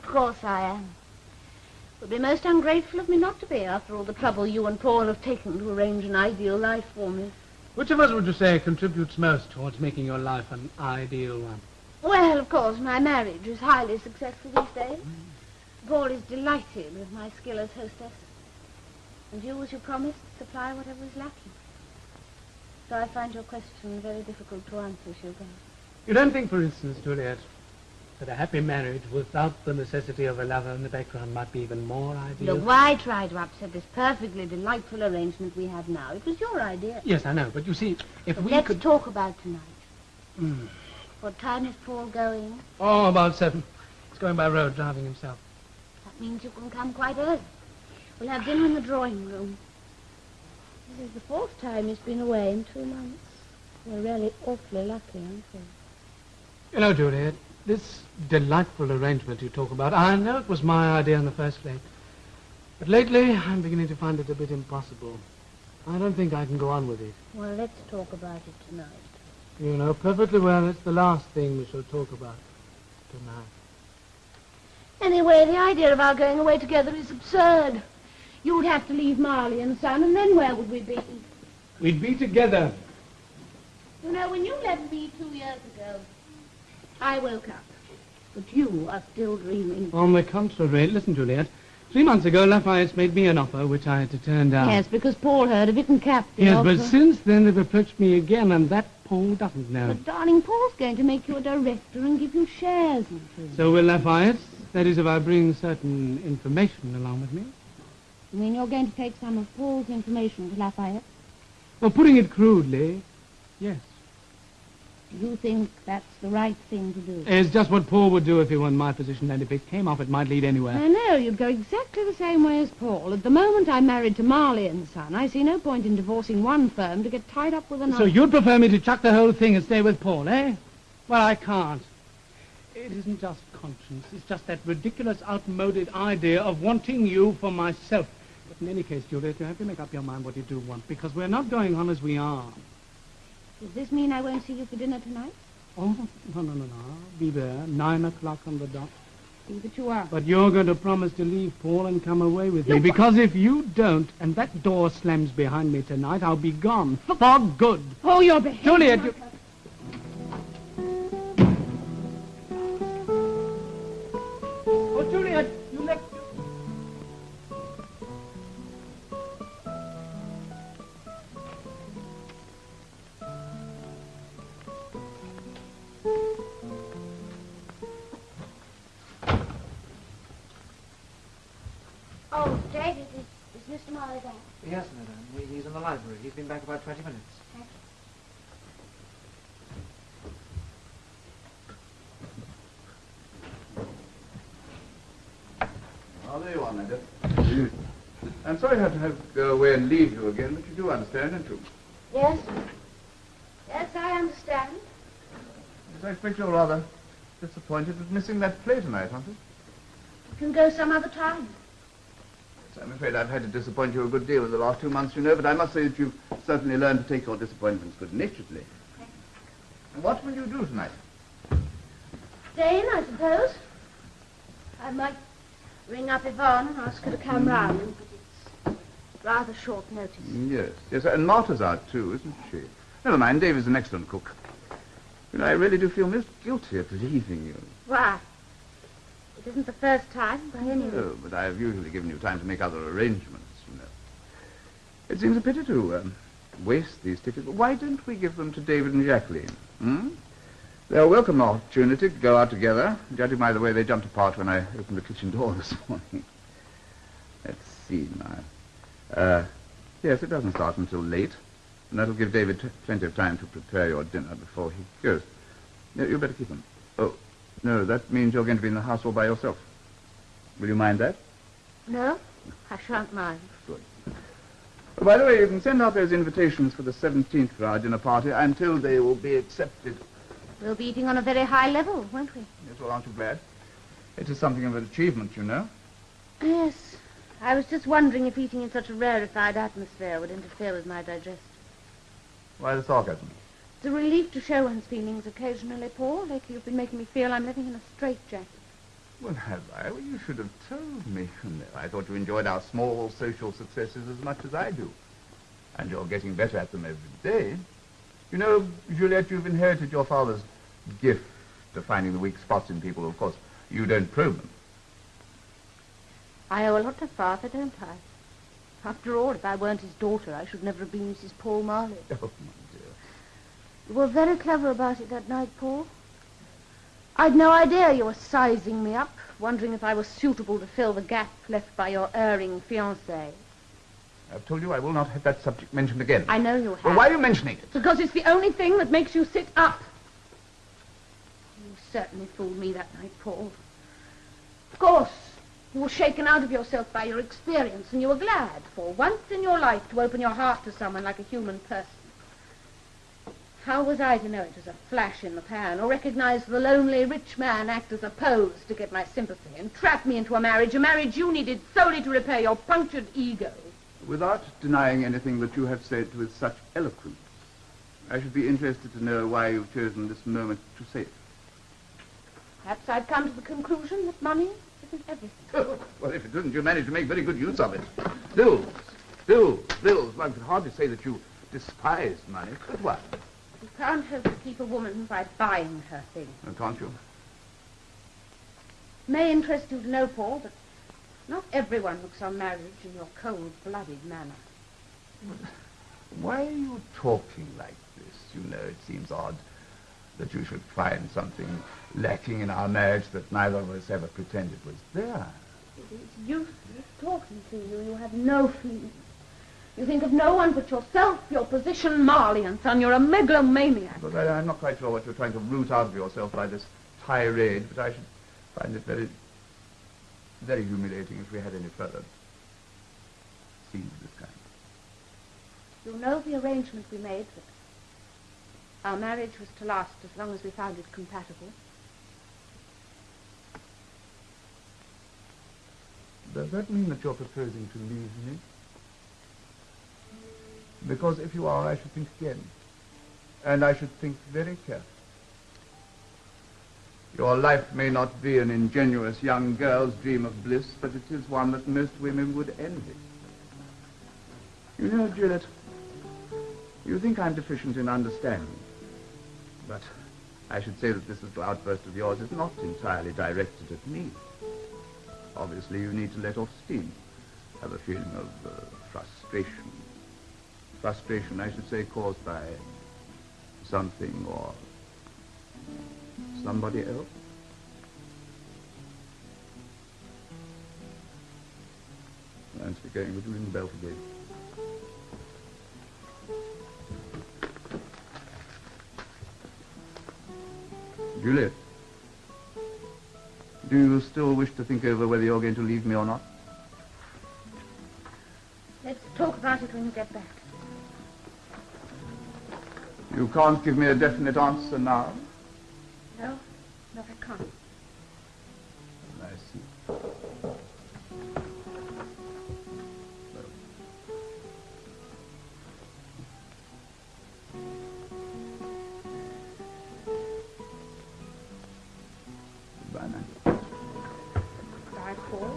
Speaker 2: Of course I am. It would be most ungrateful of me not to be, after all the trouble you and Paul have taken to arrange an ideal life for me.
Speaker 1: Which of us would you say contributes most towards making your life an ideal one?
Speaker 2: Well, of course, my marriage is highly successful these days. Paul is delighted with my skill as hostess. And you, as you promised, supply whatever is lacking. So I find your question very difficult to answer, Gilbert.
Speaker 1: You don't think, for instance, Juliet, that a happy marriage without the necessity of a lover in the background might be even more ideal?
Speaker 2: Look, why try to upset this perfectly delightful arrangement we have now? It was your idea.
Speaker 1: Yes, I know, but you see, if
Speaker 2: But
Speaker 1: we
Speaker 2: let's
Speaker 1: could...
Speaker 2: talk about tonight. What time is Paul going?
Speaker 1: Oh, about 7. He's going by road, driving himself.
Speaker 2: That means you can come quite early. We'll have dinner in the drawing room. This is the 4th time he's been away in 2 months. We're really awfully lucky, aren't we?
Speaker 1: You know, Juliet, this delightful arrangement you talk about, I know it was my idea in the first place. But lately, I'm beginning to find it a bit impossible. I don't think I can go on with it.
Speaker 2: Well, let's talk about it tonight.
Speaker 1: You know perfectly well it's the last thing we shall talk about tonight.
Speaker 2: Anyway, the idea of our going away together is absurd. You'd have to leave Marley and Son, and then where would we be?
Speaker 1: We'd be together.
Speaker 2: You know, when you left me 2 years ago, I woke up. But you are still dreaming.
Speaker 1: On the contrary, listen, Juliet. 3 months ago, Lafayette's made me an offer which I had to turn down.
Speaker 2: Yes, because Paul heard of it and capped the
Speaker 1: Yes,
Speaker 2: offer.
Speaker 1: but since then they've approached me again, and that Paul doesn't know.
Speaker 2: But, darling, Paul's going to make you a director and give you shares and things.
Speaker 1: So will Lafayette? That is, if I bring certain information along with me.
Speaker 2: You mean you're going to take some of Paul's information to Lafayette?
Speaker 1: Well, putting it crudely, yes.
Speaker 2: Do you think that's the right thing to do?
Speaker 1: It's just what Paul would do if he were in my position, and if it came off, it might lead anywhere.
Speaker 2: I know, you'd go exactly the same way as Paul. At the moment I'm married to Marley and Son, I see no point in divorcing one firm to get tied up with another.
Speaker 1: So you'd prefer me to chuck the whole thing and stay with Paul, eh? Well, I can't. It isn't just conscience. It's just that ridiculous, outmoded idea of wanting you for myself. But in any case, Juliet, you have to make up your mind what you do want, because we're not going on as we are.
Speaker 2: Does this mean I won't see you for dinner tonight?
Speaker 1: Oh, no. I'll be there, 9 o'clock on the dot.
Speaker 2: See that you are.
Speaker 1: But you're going to promise to leave Paul and come away with me, because if you don't, and that door slams behind me tonight, I'll be gone. For good.
Speaker 2: Oh, you're behaving.
Speaker 1: Juliet, you... Oh, Juliet, you left...
Speaker 2: Oh, David, is Mr. Marley back?
Speaker 4: Yes, madam. He's in the library. He's been back about 20 minutes.
Speaker 2: Thank you.
Speaker 3: Oh, there you are, my dear. I'm sorry I have to go away and leave you again, but you do understand, don't you?
Speaker 2: Yes? Yes, I understand.
Speaker 3: Yes, I expect you're rather disappointed with missing that play tonight, aren't you?
Speaker 2: You can go some other time.
Speaker 3: Yes, I'm afraid I've had to disappoint you a good deal in the last 2 months, you know, but I must say that you've certainly learned to take your disappointments good-naturedly. And what will you do tonight?
Speaker 2: Stay in, I suppose. I might ring up Yvonne and ask her to come round, but it's rather short notice.
Speaker 3: Yes, and Martha's out too, isn't she? Never mind, Dave is an excellent cook. You know, I really do feel most guilty at leaving you.
Speaker 2: Why? It isn't the first time, by any means.
Speaker 3: No, but I have usually given you time to make other arrangements, you know. It seems a pity to waste these tickets. But why don't we give them to David and Jacqueline? They'll welcome the opportunity to go out together, judging by the way they jumped apart when I opened the kitchen door this morning. Let's see now. Yes, it doesn't start until late, and that'll give David plenty of time to prepare your dinner before he goes. No, you better keep them. Oh, no, that means you're going to be in the house all by yourself. Will you mind that?
Speaker 2: No, I shan't mind.
Speaker 3: Good. Oh, by the way, you can send out those invitations for the 17th for our dinner party. I'm told they will be accepted.
Speaker 2: We'll be eating on a very high level, won't we?
Speaker 3: Yes, well, aren't you glad? It is something of an achievement, you know.
Speaker 2: Yes. I was just wondering if eating in such a rarefied atmosphere would interfere with my digestion.
Speaker 3: Why the sarcasm?
Speaker 2: It's a relief to show one's feelings occasionally, Paul. Lately you've been making me feel I'm living in a straitjacket.
Speaker 3: Well, have I? Well, you should have told me. No, I thought you enjoyed our small social successes as much as I do. And you're getting better at them every day. You know, Juliet, you've inherited your father's gift of finding the weak spots in people. Of course, you don't probe them.
Speaker 2: I owe a lot to Father, don't I? After all, if I weren't his daughter, I should never have been Mrs. Paul Marley.
Speaker 3: Oh, my dear.
Speaker 2: You were very clever about it that night, Paul. I'd no idea you were sizing me up, wondering if I was suitable to fill the gap left by your erring fiancé.
Speaker 3: I've told you I will not have that subject mentioned again.
Speaker 2: I know you have.
Speaker 3: Well, why are you mentioning it?
Speaker 2: Because it's the only thing that makes you sit up. You certainly fooled me that night, Paul. Of course, you were shaken out of yourself by your experience, and you were glad, for once in your life, to open your heart to someone like a human person. How was I to know it was a flash in the pan, or recognize the lonely rich man act as a pose to get my sympathy and trap me into a marriage you needed solely to repair your punctured ego?
Speaker 3: Without denying anything that you have said with such eloquence, I should be interested to know why you've chosen this moment to say it.
Speaker 2: Perhaps I've come to the conclusion that money isn't everything.
Speaker 3: Well, if it isn't, you managed to make very good use of it. Bills. One could hardly say that you despise money, but what?
Speaker 2: You can't hope to keep a woman by buying her things.
Speaker 3: Oh, can't you?
Speaker 2: It may interest you to know, Paul, that not everyone looks on marriage in your cold-blooded manner.
Speaker 3: Why are you talking like this? You know, it seems odd that you should find something lacking in our marriage that neither of us ever pretended was there.
Speaker 2: It's useless talking to you. You have no feelings. You think of no one but yourself, your position, Marley and Son. You're a megalomaniac.
Speaker 3: But I'm not quite sure what you're trying to root out of yourself by this tirade, but I should find it very, very humiliating if we had any further scenes of this kind.
Speaker 2: You know the arrangement we made, that our marriage was to last as long as we found it compatible.
Speaker 3: Does that mean that you're proposing to leave me? Because if you are, I should think again. And I should think very carefully. Your life may not be an ingenuous young girl's dream of bliss, but it is one that most women would envy. You know, Juliet, you think I'm deficient in understanding. But I should say that this little outburst of yours is not entirely directed at me. Obviously, you need to let off steam. Have a feeling of frustration. Frustration, I should say, caused by something or somebody else. Nancy going, would you ring the bell for Dave? Juliet, do you still wish to think over whether you're going to leave me or not?
Speaker 2: Let's talk about it when you get back.
Speaker 3: You can't give me a definite answer now?
Speaker 2: No, I can't.
Speaker 3: I see. Goodbye, man.
Speaker 2: Bye, Paul.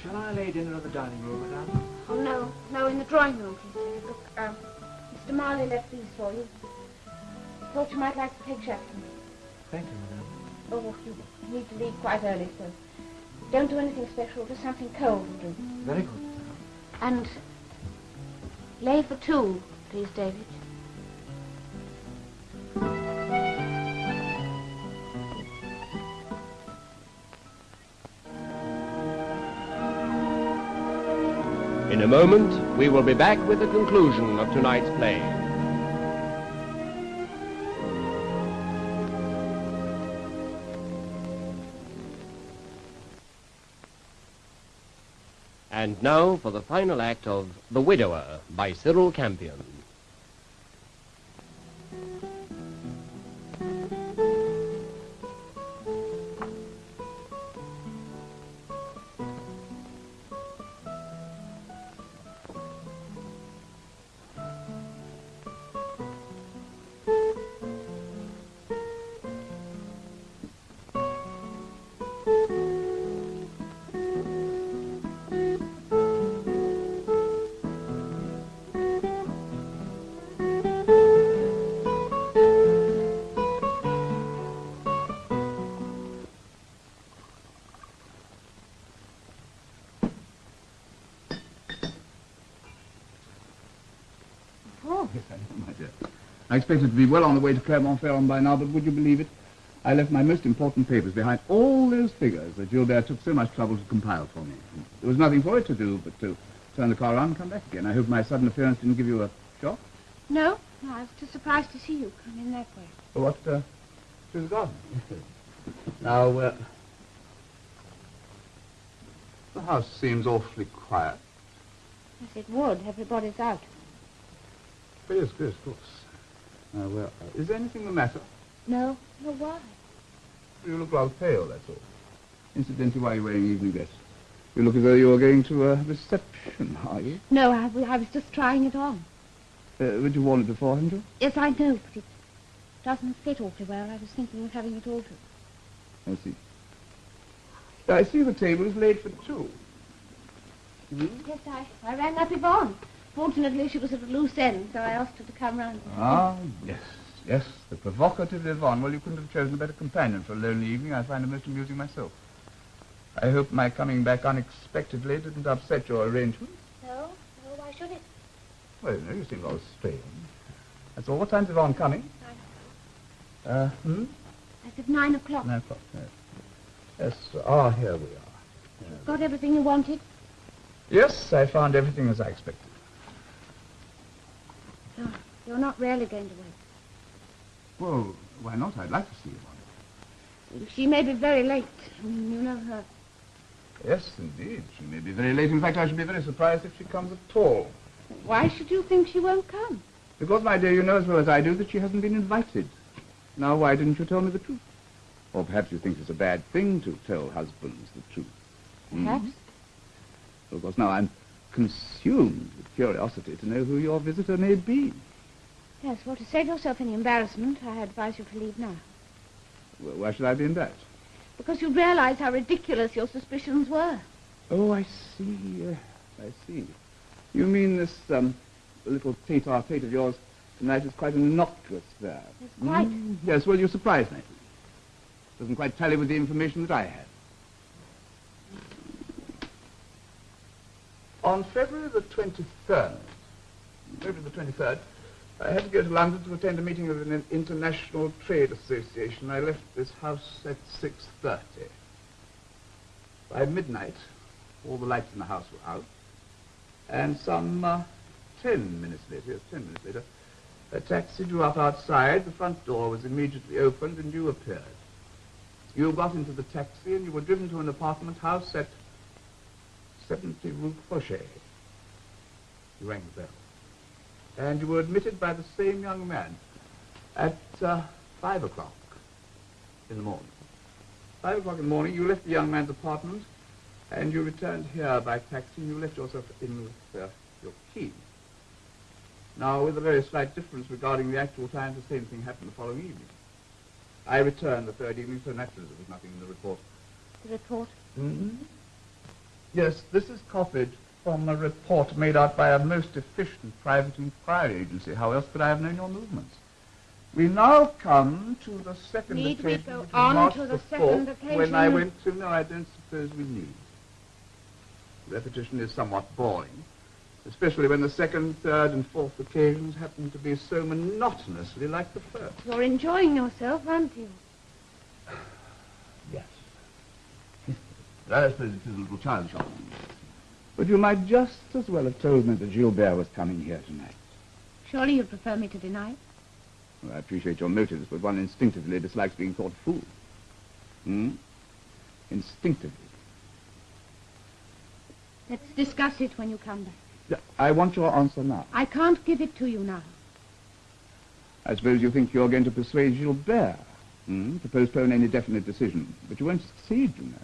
Speaker 4: Shall I lay dinner in the dining room, madame?
Speaker 2: Oh, no, in the drawing room, please. Look, Mr. Marley left these for you. Thought you might like to take chef to me.
Speaker 4: Thank you, madame.
Speaker 2: Oh, you need to leave quite early, so don't do anything special, just something cold to drink.
Speaker 4: Very good, madame.
Speaker 2: And lay for two, please, David.
Speaker 5: In a moment, we will be back with the conclusion of tonight's play. And now for the final act of The Widower by Cyril Campion.
Speaker 3: Yes, I know, my dear. I expected to be well on the way to Clermont-Ferrand by now, but would you believe it? I left my most important papers behind, all those figures that Gilbert took so much trouble to compile for me. There was nothing for it to do but to turn the car around and come back again. I hope my sudden appearance didn't give you a shock.
Speaker 2: No, No, I was too surprised to see you come in that way.
Speaker 3: What, she's gone. Now, the house seems awfully quiet.
Speaker 2: Yes, it would. Everybody's out.
Speaker 3: Yes, of course. Well, is there anything the matter?
Speaker 2: No? No, why?
Speaker 3: You look rather pale, that's all. Incidentally, why are you wearing evening dress? You look as though you were going to a reception, are you?
Speaker 2: No, I was just trying it on.
Speaker 3: Would you worn it before, hadn't you?
Speaker 2: Yes, I know, but it doesn't fit awfully well. I was thinking of having it altered.
Speaker 3: I see. I see the table is laid for two.
Speaker 2: Yes, I rang up Yvonne. Fortunately, she was at a loose end, so I asked her to come round.
Speaker 3: Ah, yes, the provocative Yvonne. Well, you couldn't have chosen a better companion for a lonely evening. I find her most amusing myself. I hope my coming back unexpectedly didn't upset your arrangements.
Speaker 2: No, why should it?
Speaker 3: Well, no, you seem rather strange. That's all. What time's Yvonne coming?
Speaker 2: 9 o'clock. I said 9 o'clock.
Speaker 3: 9 o'clock, yes. Yes, here we are.
Speaker 2: Got everything you wanted?
Speaker 3: Yes, I found everything as I expected.
Speaker 2: Oh, you're not really going to wait.
Speaker 3: Well, why not? I'd like to see Yvonne.
Speaker 2: She may be very late. I mean, you know her.
Speaker 3: Yes, indeed. She may be very late. In fact, I should be very surprised if she comes at all.
Speaker 2: Why should you think she won't come?
Speaker 3: Because, my dear, you know as well as I do that she hasn't been invited. Now, why didn't you tell me the truth? Or perhaps you think it's a bad thing to tell husbands the truth.
Speaker 2: Perhaps.
Speaker 3: Of course, now I'm consumed with curiosity to know who your visitor may be.
Speaker 2: Yes, well, to save yourself any embarrassment, I advise you to leave now.
Speaker 3: Well, why should I be embarrassed?
Speaker 2: Because you realize how ridiculous your suspicions were.
Speaker 3: Oh, I see. I see. You mean this little tete-a-tete of yours tonight is quite innocuous there.
Speaker 2: Yes, quite.
Speaker 3: Yes, well, you surprised me. Doesn't quite tally with the information that I had. On February the 23rd, I had to go to London to attend a meeting of an international trade association. I left this house at 6:30. By midnight, all the lights in the house were out, and some 10 minutes later, a taxi drew up outside, the front door was immediately opened, and you appeared. You got into the taxi, and you were driven to an apartment house at 70 Rue Fauchet. You rang the bell. And you were admitted by the same young man at 5 o'clock in the morning. 5 o'clock in the morning, you left the young man's apartment, and you returned here by taxi, and you left yourself in with your key. Now, with a very slight difference regarding the actual time, the same thing happened the following evening. I returned the third evening, so naturally there was nothing in the report.
Speaker 2: The report?
Speaker 3: Yes, this is copied from a report made out by a most efficient private inquiry agency. How else could I have known your movements? We now come to the second
Speaker 2: Need we
Speaker 3: occasion,
Speaker 2: go
Speaker 3: which was
Speaker 2: on
Speaker 3: March
Speaker 2: to
Speaker 3: the
Speaker 2: the second
Speaker 3: 4th,
Speaker 2: occasion?
Speaker 3: when I went to... No, I don't suppose we need. Repetition is somewhat boring, especially when the second, third, and fourth occasions happen to be so monotonously like the first.
Speaker 2: You're enjoying yourself, aren't you?
Speaker 3: Yes. I suppose it is a little childish. But you might just as well have told me that Gilbert was coming here tonight.
Speaker 2: Surely you'd prefer me to deny it?
Speaker 3: Well, I appreciate your motives, but one instinctively dislikes being thought a fool. Instinctively.
Speaker 2: Let's discuss it when you come back.
Speaker 3: Yeah, I want your answer now.
Speaker 2: I can't give it to you now.
Speaker 3: I suppose you think you're going to persuade Gilbert to postpone any definite decision, but you won't succeed, you know.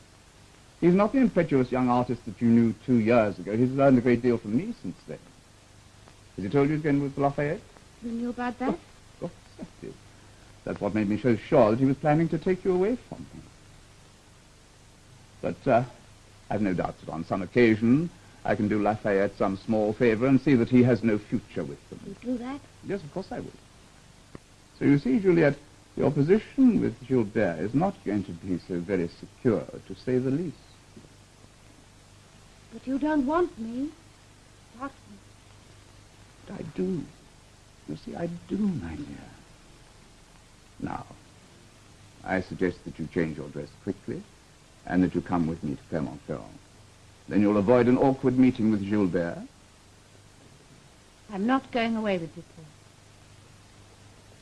Speaker 3: He's not the impetuous young artist that you knew 2 years ago. He's learned a great deal from me since then. Has he told you he's going with Lafayette?
Speaker 2: You knew about that?
Speaker 3: Of course he did. That's what made me so sure that he was planning to take you away from him. But I've no doubt that on some occasion I can do Lafayette some small favor and see that he has no future with them.
Speaker 2: You do that?
Speaker 3: Yes, of course I will. So you see, Juliet, your position with Gilbert is not going to be so very secure, to say the least.
Speaker 2: But you don't want me. What?
Speaker 3: But I do. You see, I do, my dear. Now, I suggest that you change your dress quickly and that you come with me to Clermont-Ferrand. Then you'll avoid an awkward meeting with Gilbert.
Speaker 2: I'm not going away with you, Paul.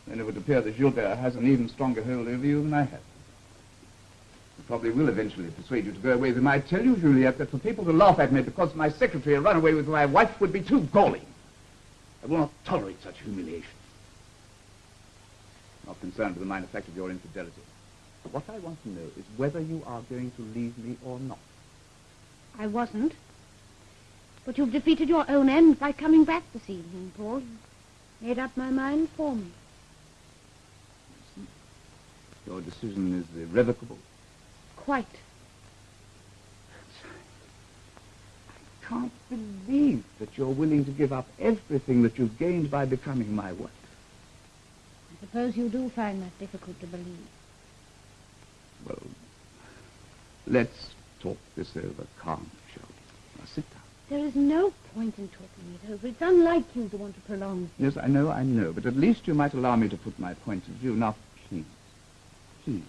Speaker 3: then it would appear that Gilbert has an even stronger hold over you than I have. He probably will eventually persuade you to go away with him. I tell you, Juliet, that for people to laugh at me because my secretary had run away with my wife would be too galling. I will not tolerate such humiliation. I'm not concerned with the minor fact of your infidelity. What I want to know is whether you are going to leave me or not.
Speaker 2: I wasn't. But you've defeated your own end by coming back this evening, Paul. You made up my mind for me.
Speaker 3: Your decision is irrevocable.
Speaker 2: Quite.
Speaker 3: I can't believe that you're willing to give up everything that you've gained by becoming my wife.
Speaker 2: I suppose you do find that difficult to believe.
Speaker 3: Well, let's talk this over calmly, shall we? Now sit down.
Speaker 2: There is no point in talking it over. It's unlike you to want to prolong.
Speaker 3: Yes, I know, but at least you might allow me to put my point of view. Now, please, please.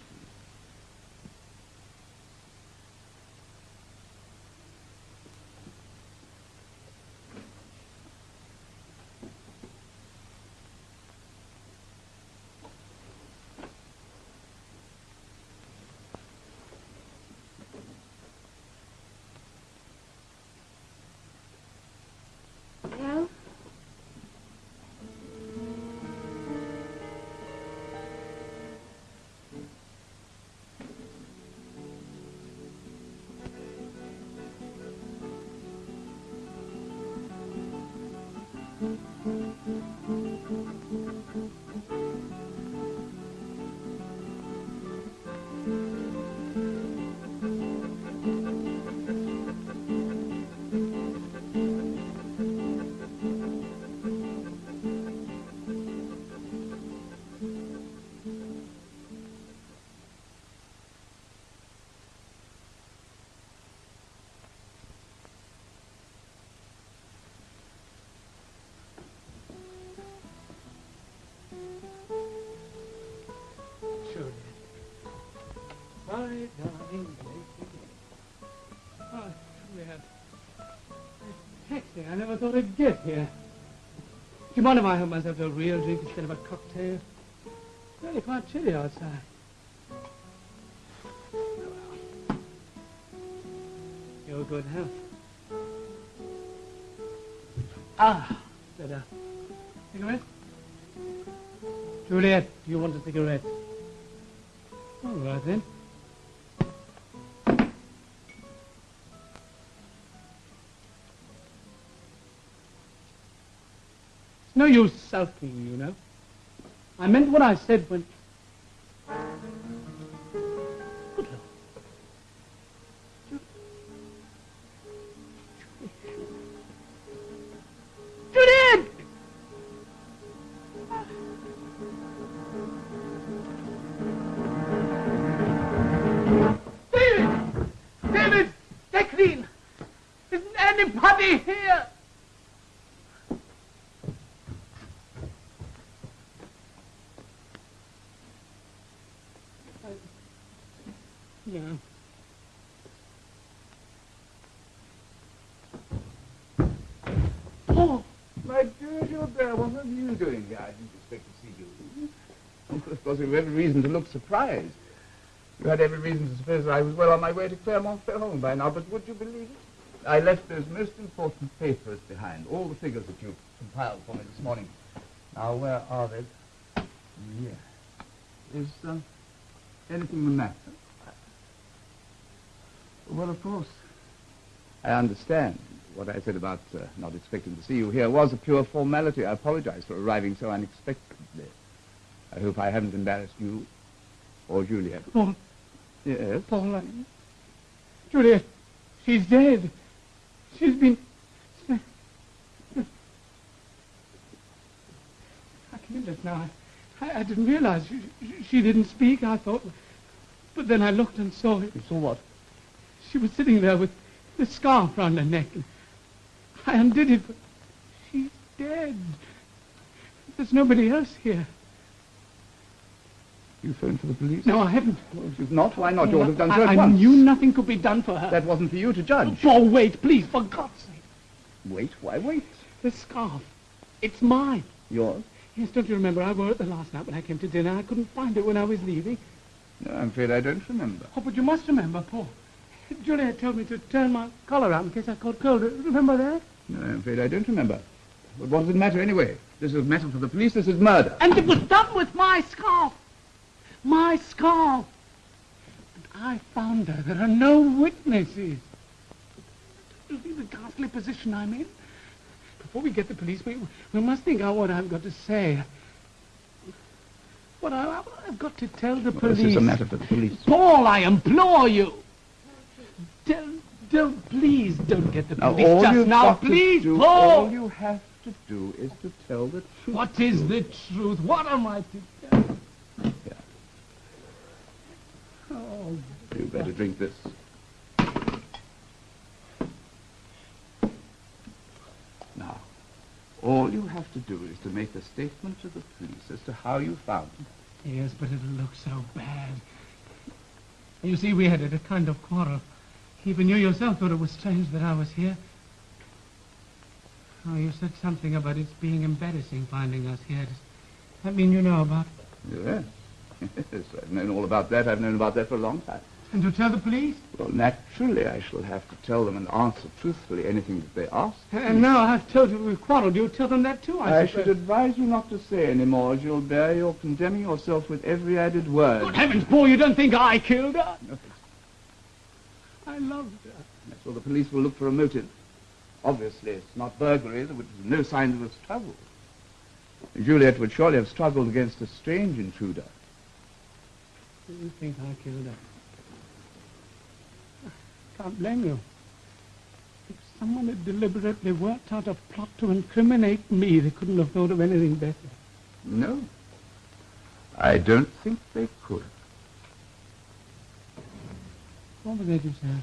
Speaker 2: Well?
Speaker 1: My darling lady. Oh, Juliet. Taxi, I never thought I'd get here. Do you mind if I help myself to a real drink instead of a cocktail? It's really quite chilly outside. Your good health. Ah, better. Cigarette? Juliet, do you want a cigarette? All right, then. It's no use sulking, you know. I meant what I said when... Good Lord. Juliet! David! Declan! Isn't anybody here? Yeah.
Speaker 3: Oh, my dear Gilbert, what are you doing here? I didn't expect to see you. Of course, you have every reason to look surprised. You had every reason to suppose I was well on my way to Clermont-Ferrand by now, but would you believe it? I left those most important papers behind, all the figures that you compiled for me this morning. Now, where are they? Here. Is anything the matter? Well, of course. I understand. What I said about not expecting to see you here was a pure formality. I apologize for arriving so unexpectedly. I hope I haven't embarrassed you or Juliet.
Speaker 1: Paul.
Speaker 3: Yes?
Speaker 1: Paul, Juliet, she's dead. She's been... I can this now. I didn't realize she didn't speak, I thought. But then I looked and saw it.
Speaker 3: You saw what?
Speaker 1: She was sitting there with the scarf round her neck. And I undid it, but she's dead. There's nobody else here.
Speaker 3: You phoned for the police?
Speaker 1: No, I haven't.
Speaker 3: Well, if you've not, why not? You ought to have done so at
Speaker 1: I
Speaker 3: once.
Speaker 1: knew nothing could be done for her.
Speaker 3: That wasn't for you to judge.
Speaker 1: Oh, wait, please, for God's sake.
Speaker 3: Wait? Why wait?
Speaker 1: The scarf. It's mine.
Speaker 3: Yours?
Speaker 1: Yes, don't you remember? I wore it the last night when I came to dinner. I couldn't find it when I was leaving.
Speaker 3: No, I'm afraid I don't remember.
Speaker 1: Oh, but you must remember, Paul. Juliet told me to turn my collar out in case I caught cold. Remember that?
Speaker 3: No, I'm afraid I don't remember. But what does it matter anyway? This is a matter for the police. This is murder.
Speaker 1: And it was done with my scarf. My scarf. And I found her. There are no witnesses. You see the ghastly position I'm in? Before we get the police, we must think out what I've got to say. What I've got to tell the police.
Speaker 3: This is a matter for the police.
Speaker 1: Paul, I implore you. Please don't get the police just now. Please, Paul.
Speaker 3: All you have to do is to tell the truth.
Speaker 1: What is the truth? What am I to tell?
Speaker 3: Yeah.
Speaker 1: Oh,
Speaker 3: You better drink this. Now, all you have to do is to make a statement to the police as to how you found him.
Speaker 1: yes, but it'll look so bad. You see, we had a kind of quarrel. Even you yourself thought it was strange that I was here. Oh, you said something about it being embarrassing finding us here. Does that mean you know about it?
Speaker 3: Yes. Yes, I've known all about that. I've known about that for a long time.
Speaker 1: And to tell the police?
Speaker 3: Well, naturally, I shall have to tell them and answer truthfully anything that they ask.
Speaker 1: And now I've told you we've quarreled. You'll tell them that too,
Speaker 3: I
Speaker 1: I
Speaker 3: should
Speaker 1: suppose.
Speaker 3: advise you not to say any more, Gilbert. You're condemning yourself with every added word.
Speaker 1: Good heavens, Paul, you don't think I killed her?
Speaker 3: No.
Speaker 1: I loved her.
Speaker 3: That's why the police will look for a motive. Obviously, it's not burglary. There was no sign of a struggle. Juliet would surely have struggled against a strange intruder.
Speaker 1: You think I killed her? Can't blame you. If someone had deliberately worked out a plot to incriminate me, they couldn't have thought of anything better.
Speaker 3: No. I don't think they could.
Speaker 1: What was that you said?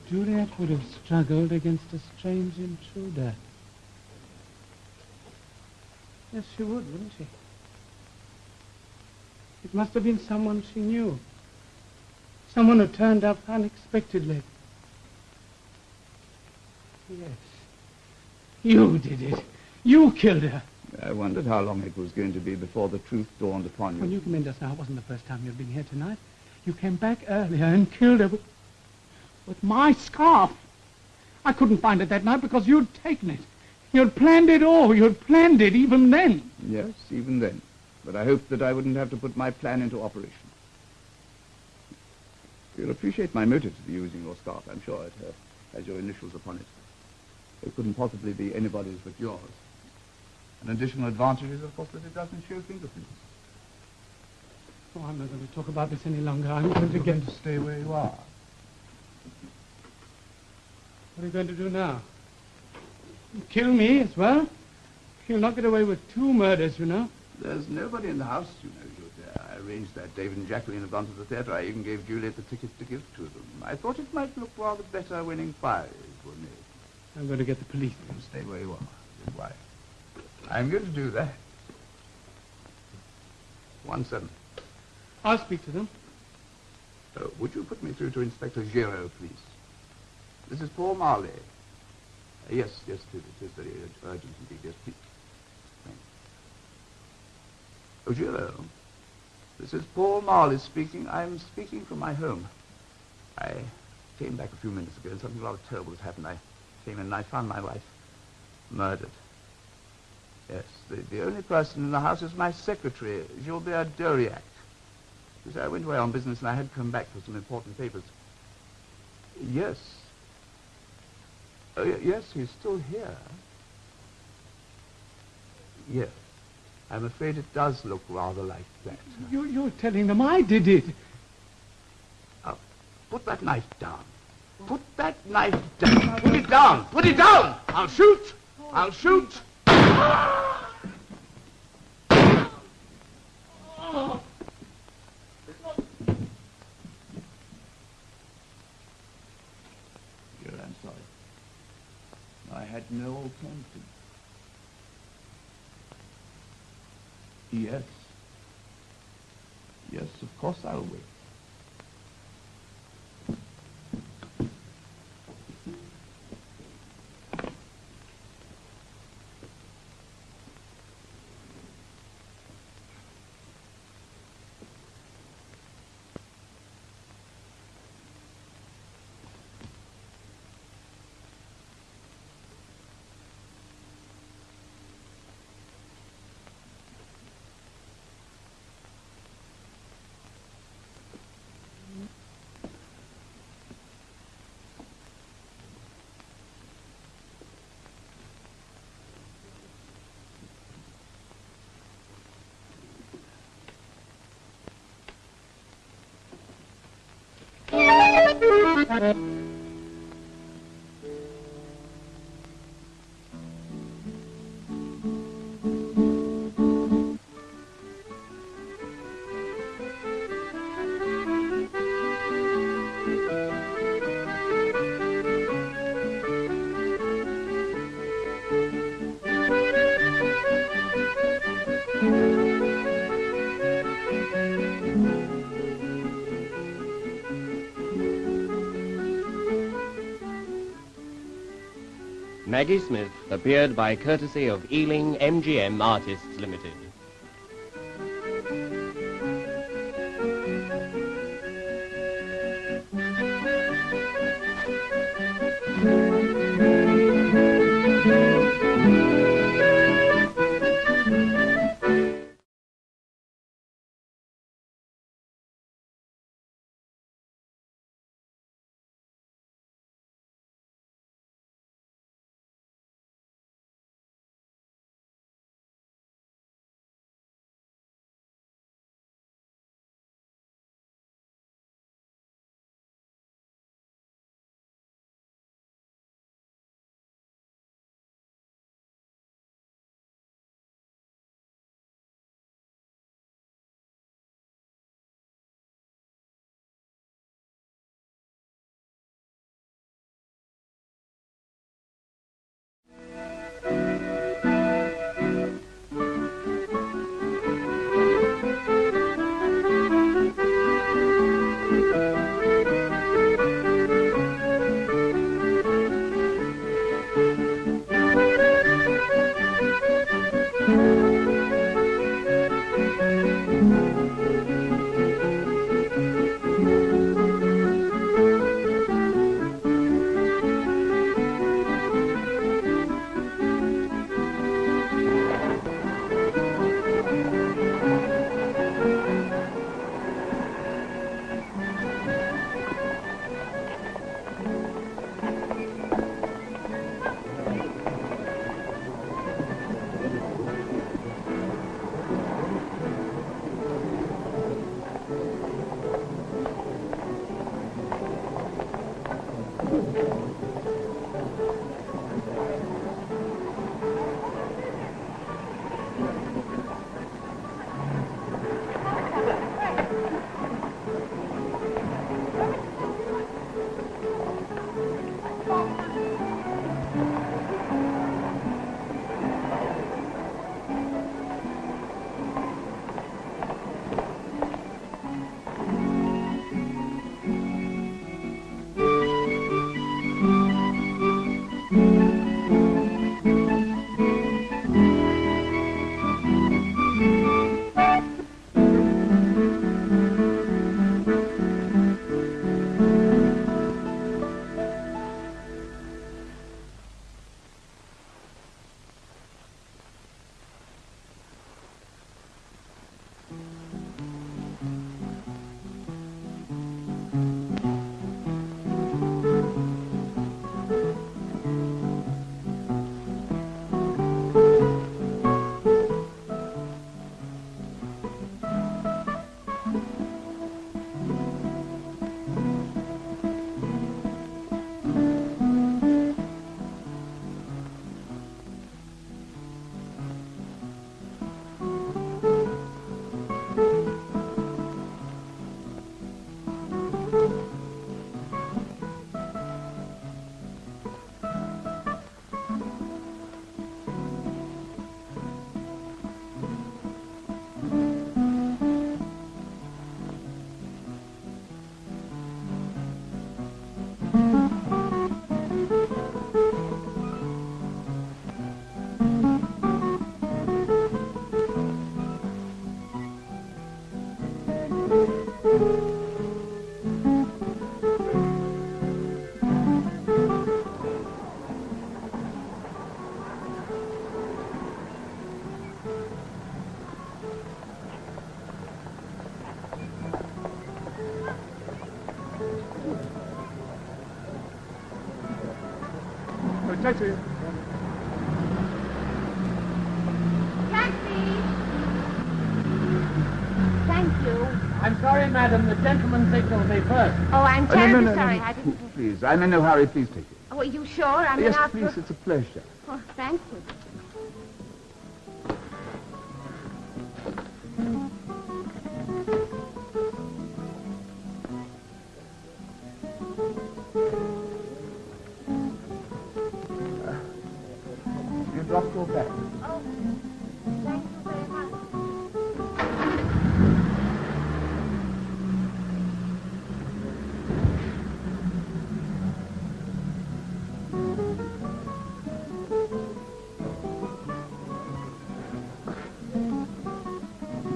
Speaker 1: Juliet would have struggled against a strange intruder. Yes, she would, wouldn't she? It must have been someone she knew. Someone who turned up unexpectedly. Yes. You did it. You killed her.
Speaker 3: I wondered how long it was going to be before the truth dawned upon you.
Speaker 1: When you came in just now, it wasn't the first time you'd been here tonight. You came back earlier and killed her with my scarf. I couldn't find it that night because you'd taken it. You'd planned it all. You'd planned it even then.
Speaker 3: Yes, even then. But I hoped that I wouldn't have to put my plan into operation. You'll appreciate my motive for using your scarf. I'm sure it has your initials upon it. It couldn't possibly be anybody's but yours. An additional advantage is, of course, that it doesn't show fingerprints.
Speaker 1: Oh, I'm not going to talk about this any longer. I'm going to get...
Speaker 3: to stay where you are.
Speaker 1: What are you going to do now? Kill me as well? You'll not get away with 2 murders, you know.
Speaker 3: There's nobody in the house, you know, Juliet. I arranged that David and Jacqueline had gone to the theatre. I even gave Juliet the tickets to give to them. I thought it might look rather better when inquiries were made.
Speaker 1: I'm going to get the police.
Speaker 3: You stay where you are. Why? I'm going to do that. 1-7.
Speaker 1: I'll speak to them.
Speaker 3: Would you put me through to Inspector Giraud, please? This is Paul Marley. Yes, it is very urgent indeed. Yes, please. Thanks. Oh, Giraud. This is Paul Marley speaking. I'm speaking from my home. I came back a few minutes ago and something rather terrible had happened. I came in and I found my wife murdered. Yes, the only person in the house is my secretary, Gilbert Duriac. You see, I went away on business and I had to come back for some important papers. Yes. Oh, yes, he's still here. Yes. I'm afraid it does look rather like that.
Speaker 1: You're telling them I did it.
Speaker 3: Put that knife down. Put that knife down. Put it down. Put it down. I'll shoot. I'll shoot. I'm sorry. I had no alternative. Yes. Yes, of course I'll wait.
Speaker 5: Maggie Smith appeared by courtesy of Ealing MGM Artists Limited.
Speaker 1: Taxi.
Speaker 2: Taxi! Thank you.
Speaker 1: I'm sorry, madam. The gentleman signaled me first.
Speaker 2: Oh, I'm
Speaker 3: No,
Speaker 2: terribly
Speaker 3: no, no,
Speaker 2: sorry.
Speaker 3: no.
Speaker 2: I didn't...
Speaker 3: Please, I'm in no hurry. Please take it.
Speaker 2: Oh, are you sure? I mean,
Speaker 3: Yes,
Speaker 2: after...
Speaker 3: please, it's a pleasure.
Speaker 2: Oh, thank you.
Speaker 3: You dropped your bag.
Speaker 2: Oh, thank you very much.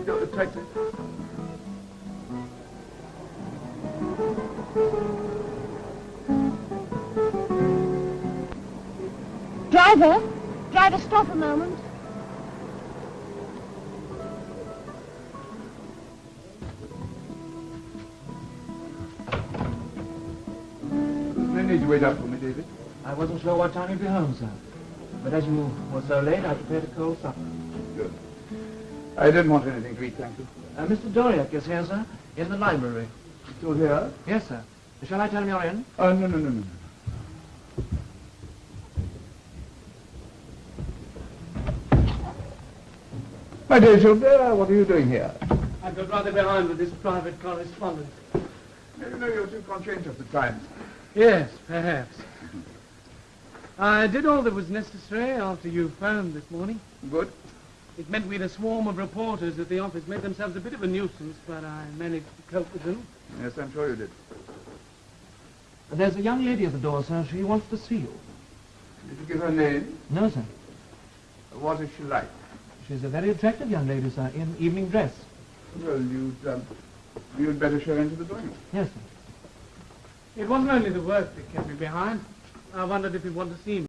Speaker 3: No, taxi.
Speaker 2: Driver, stop a moment.
Speaker 3: There's no need to wait up for me, David.
Speaker 4: I wasn't sure what time you'd be home, sir. But as you were so late, I prepared a cold supper.
Speaker 3: Good. I didn't want anything to eat, thank you.
Speaker 4: Mr. Doriak is here, sir, in the library.
Speaker 3: Still here?
Speaker 4: Yes, sir. Shall I tell him you're in?
Speaker 3: Oh, no. My dear Gilbert, what are you doing here?
Speaker 1: I got rather behind with this private correspondence.
Speaker 3: You know you're too conscientious at times.
Speaker 1: Yes, perhaps. I did all that was necessary after you phoned this morning.
Speaker 3: Good.
Speaker 1: It meant we had a swarm of reporters at the office, made themselves a bit of a nuisance, but I managed to cope with them.
Speaker 3: Yes, I'm sure you did.
Speaker 4: There's a young lady at the door, sir. She wants to see you.
Speaker 3: Did you give her name?
Speaker 4: No, sir.
Speaker 3: What is she like?
Speaker 4: She's a very attractive young lady, sir, in evening dress.
Speaker 3: Well, you'd better show her into the drawing room.
Speaker 4: Yes, sir.
Speaker 1: It wasn't only the work that kept me behind. I wondered if you'd want to see me.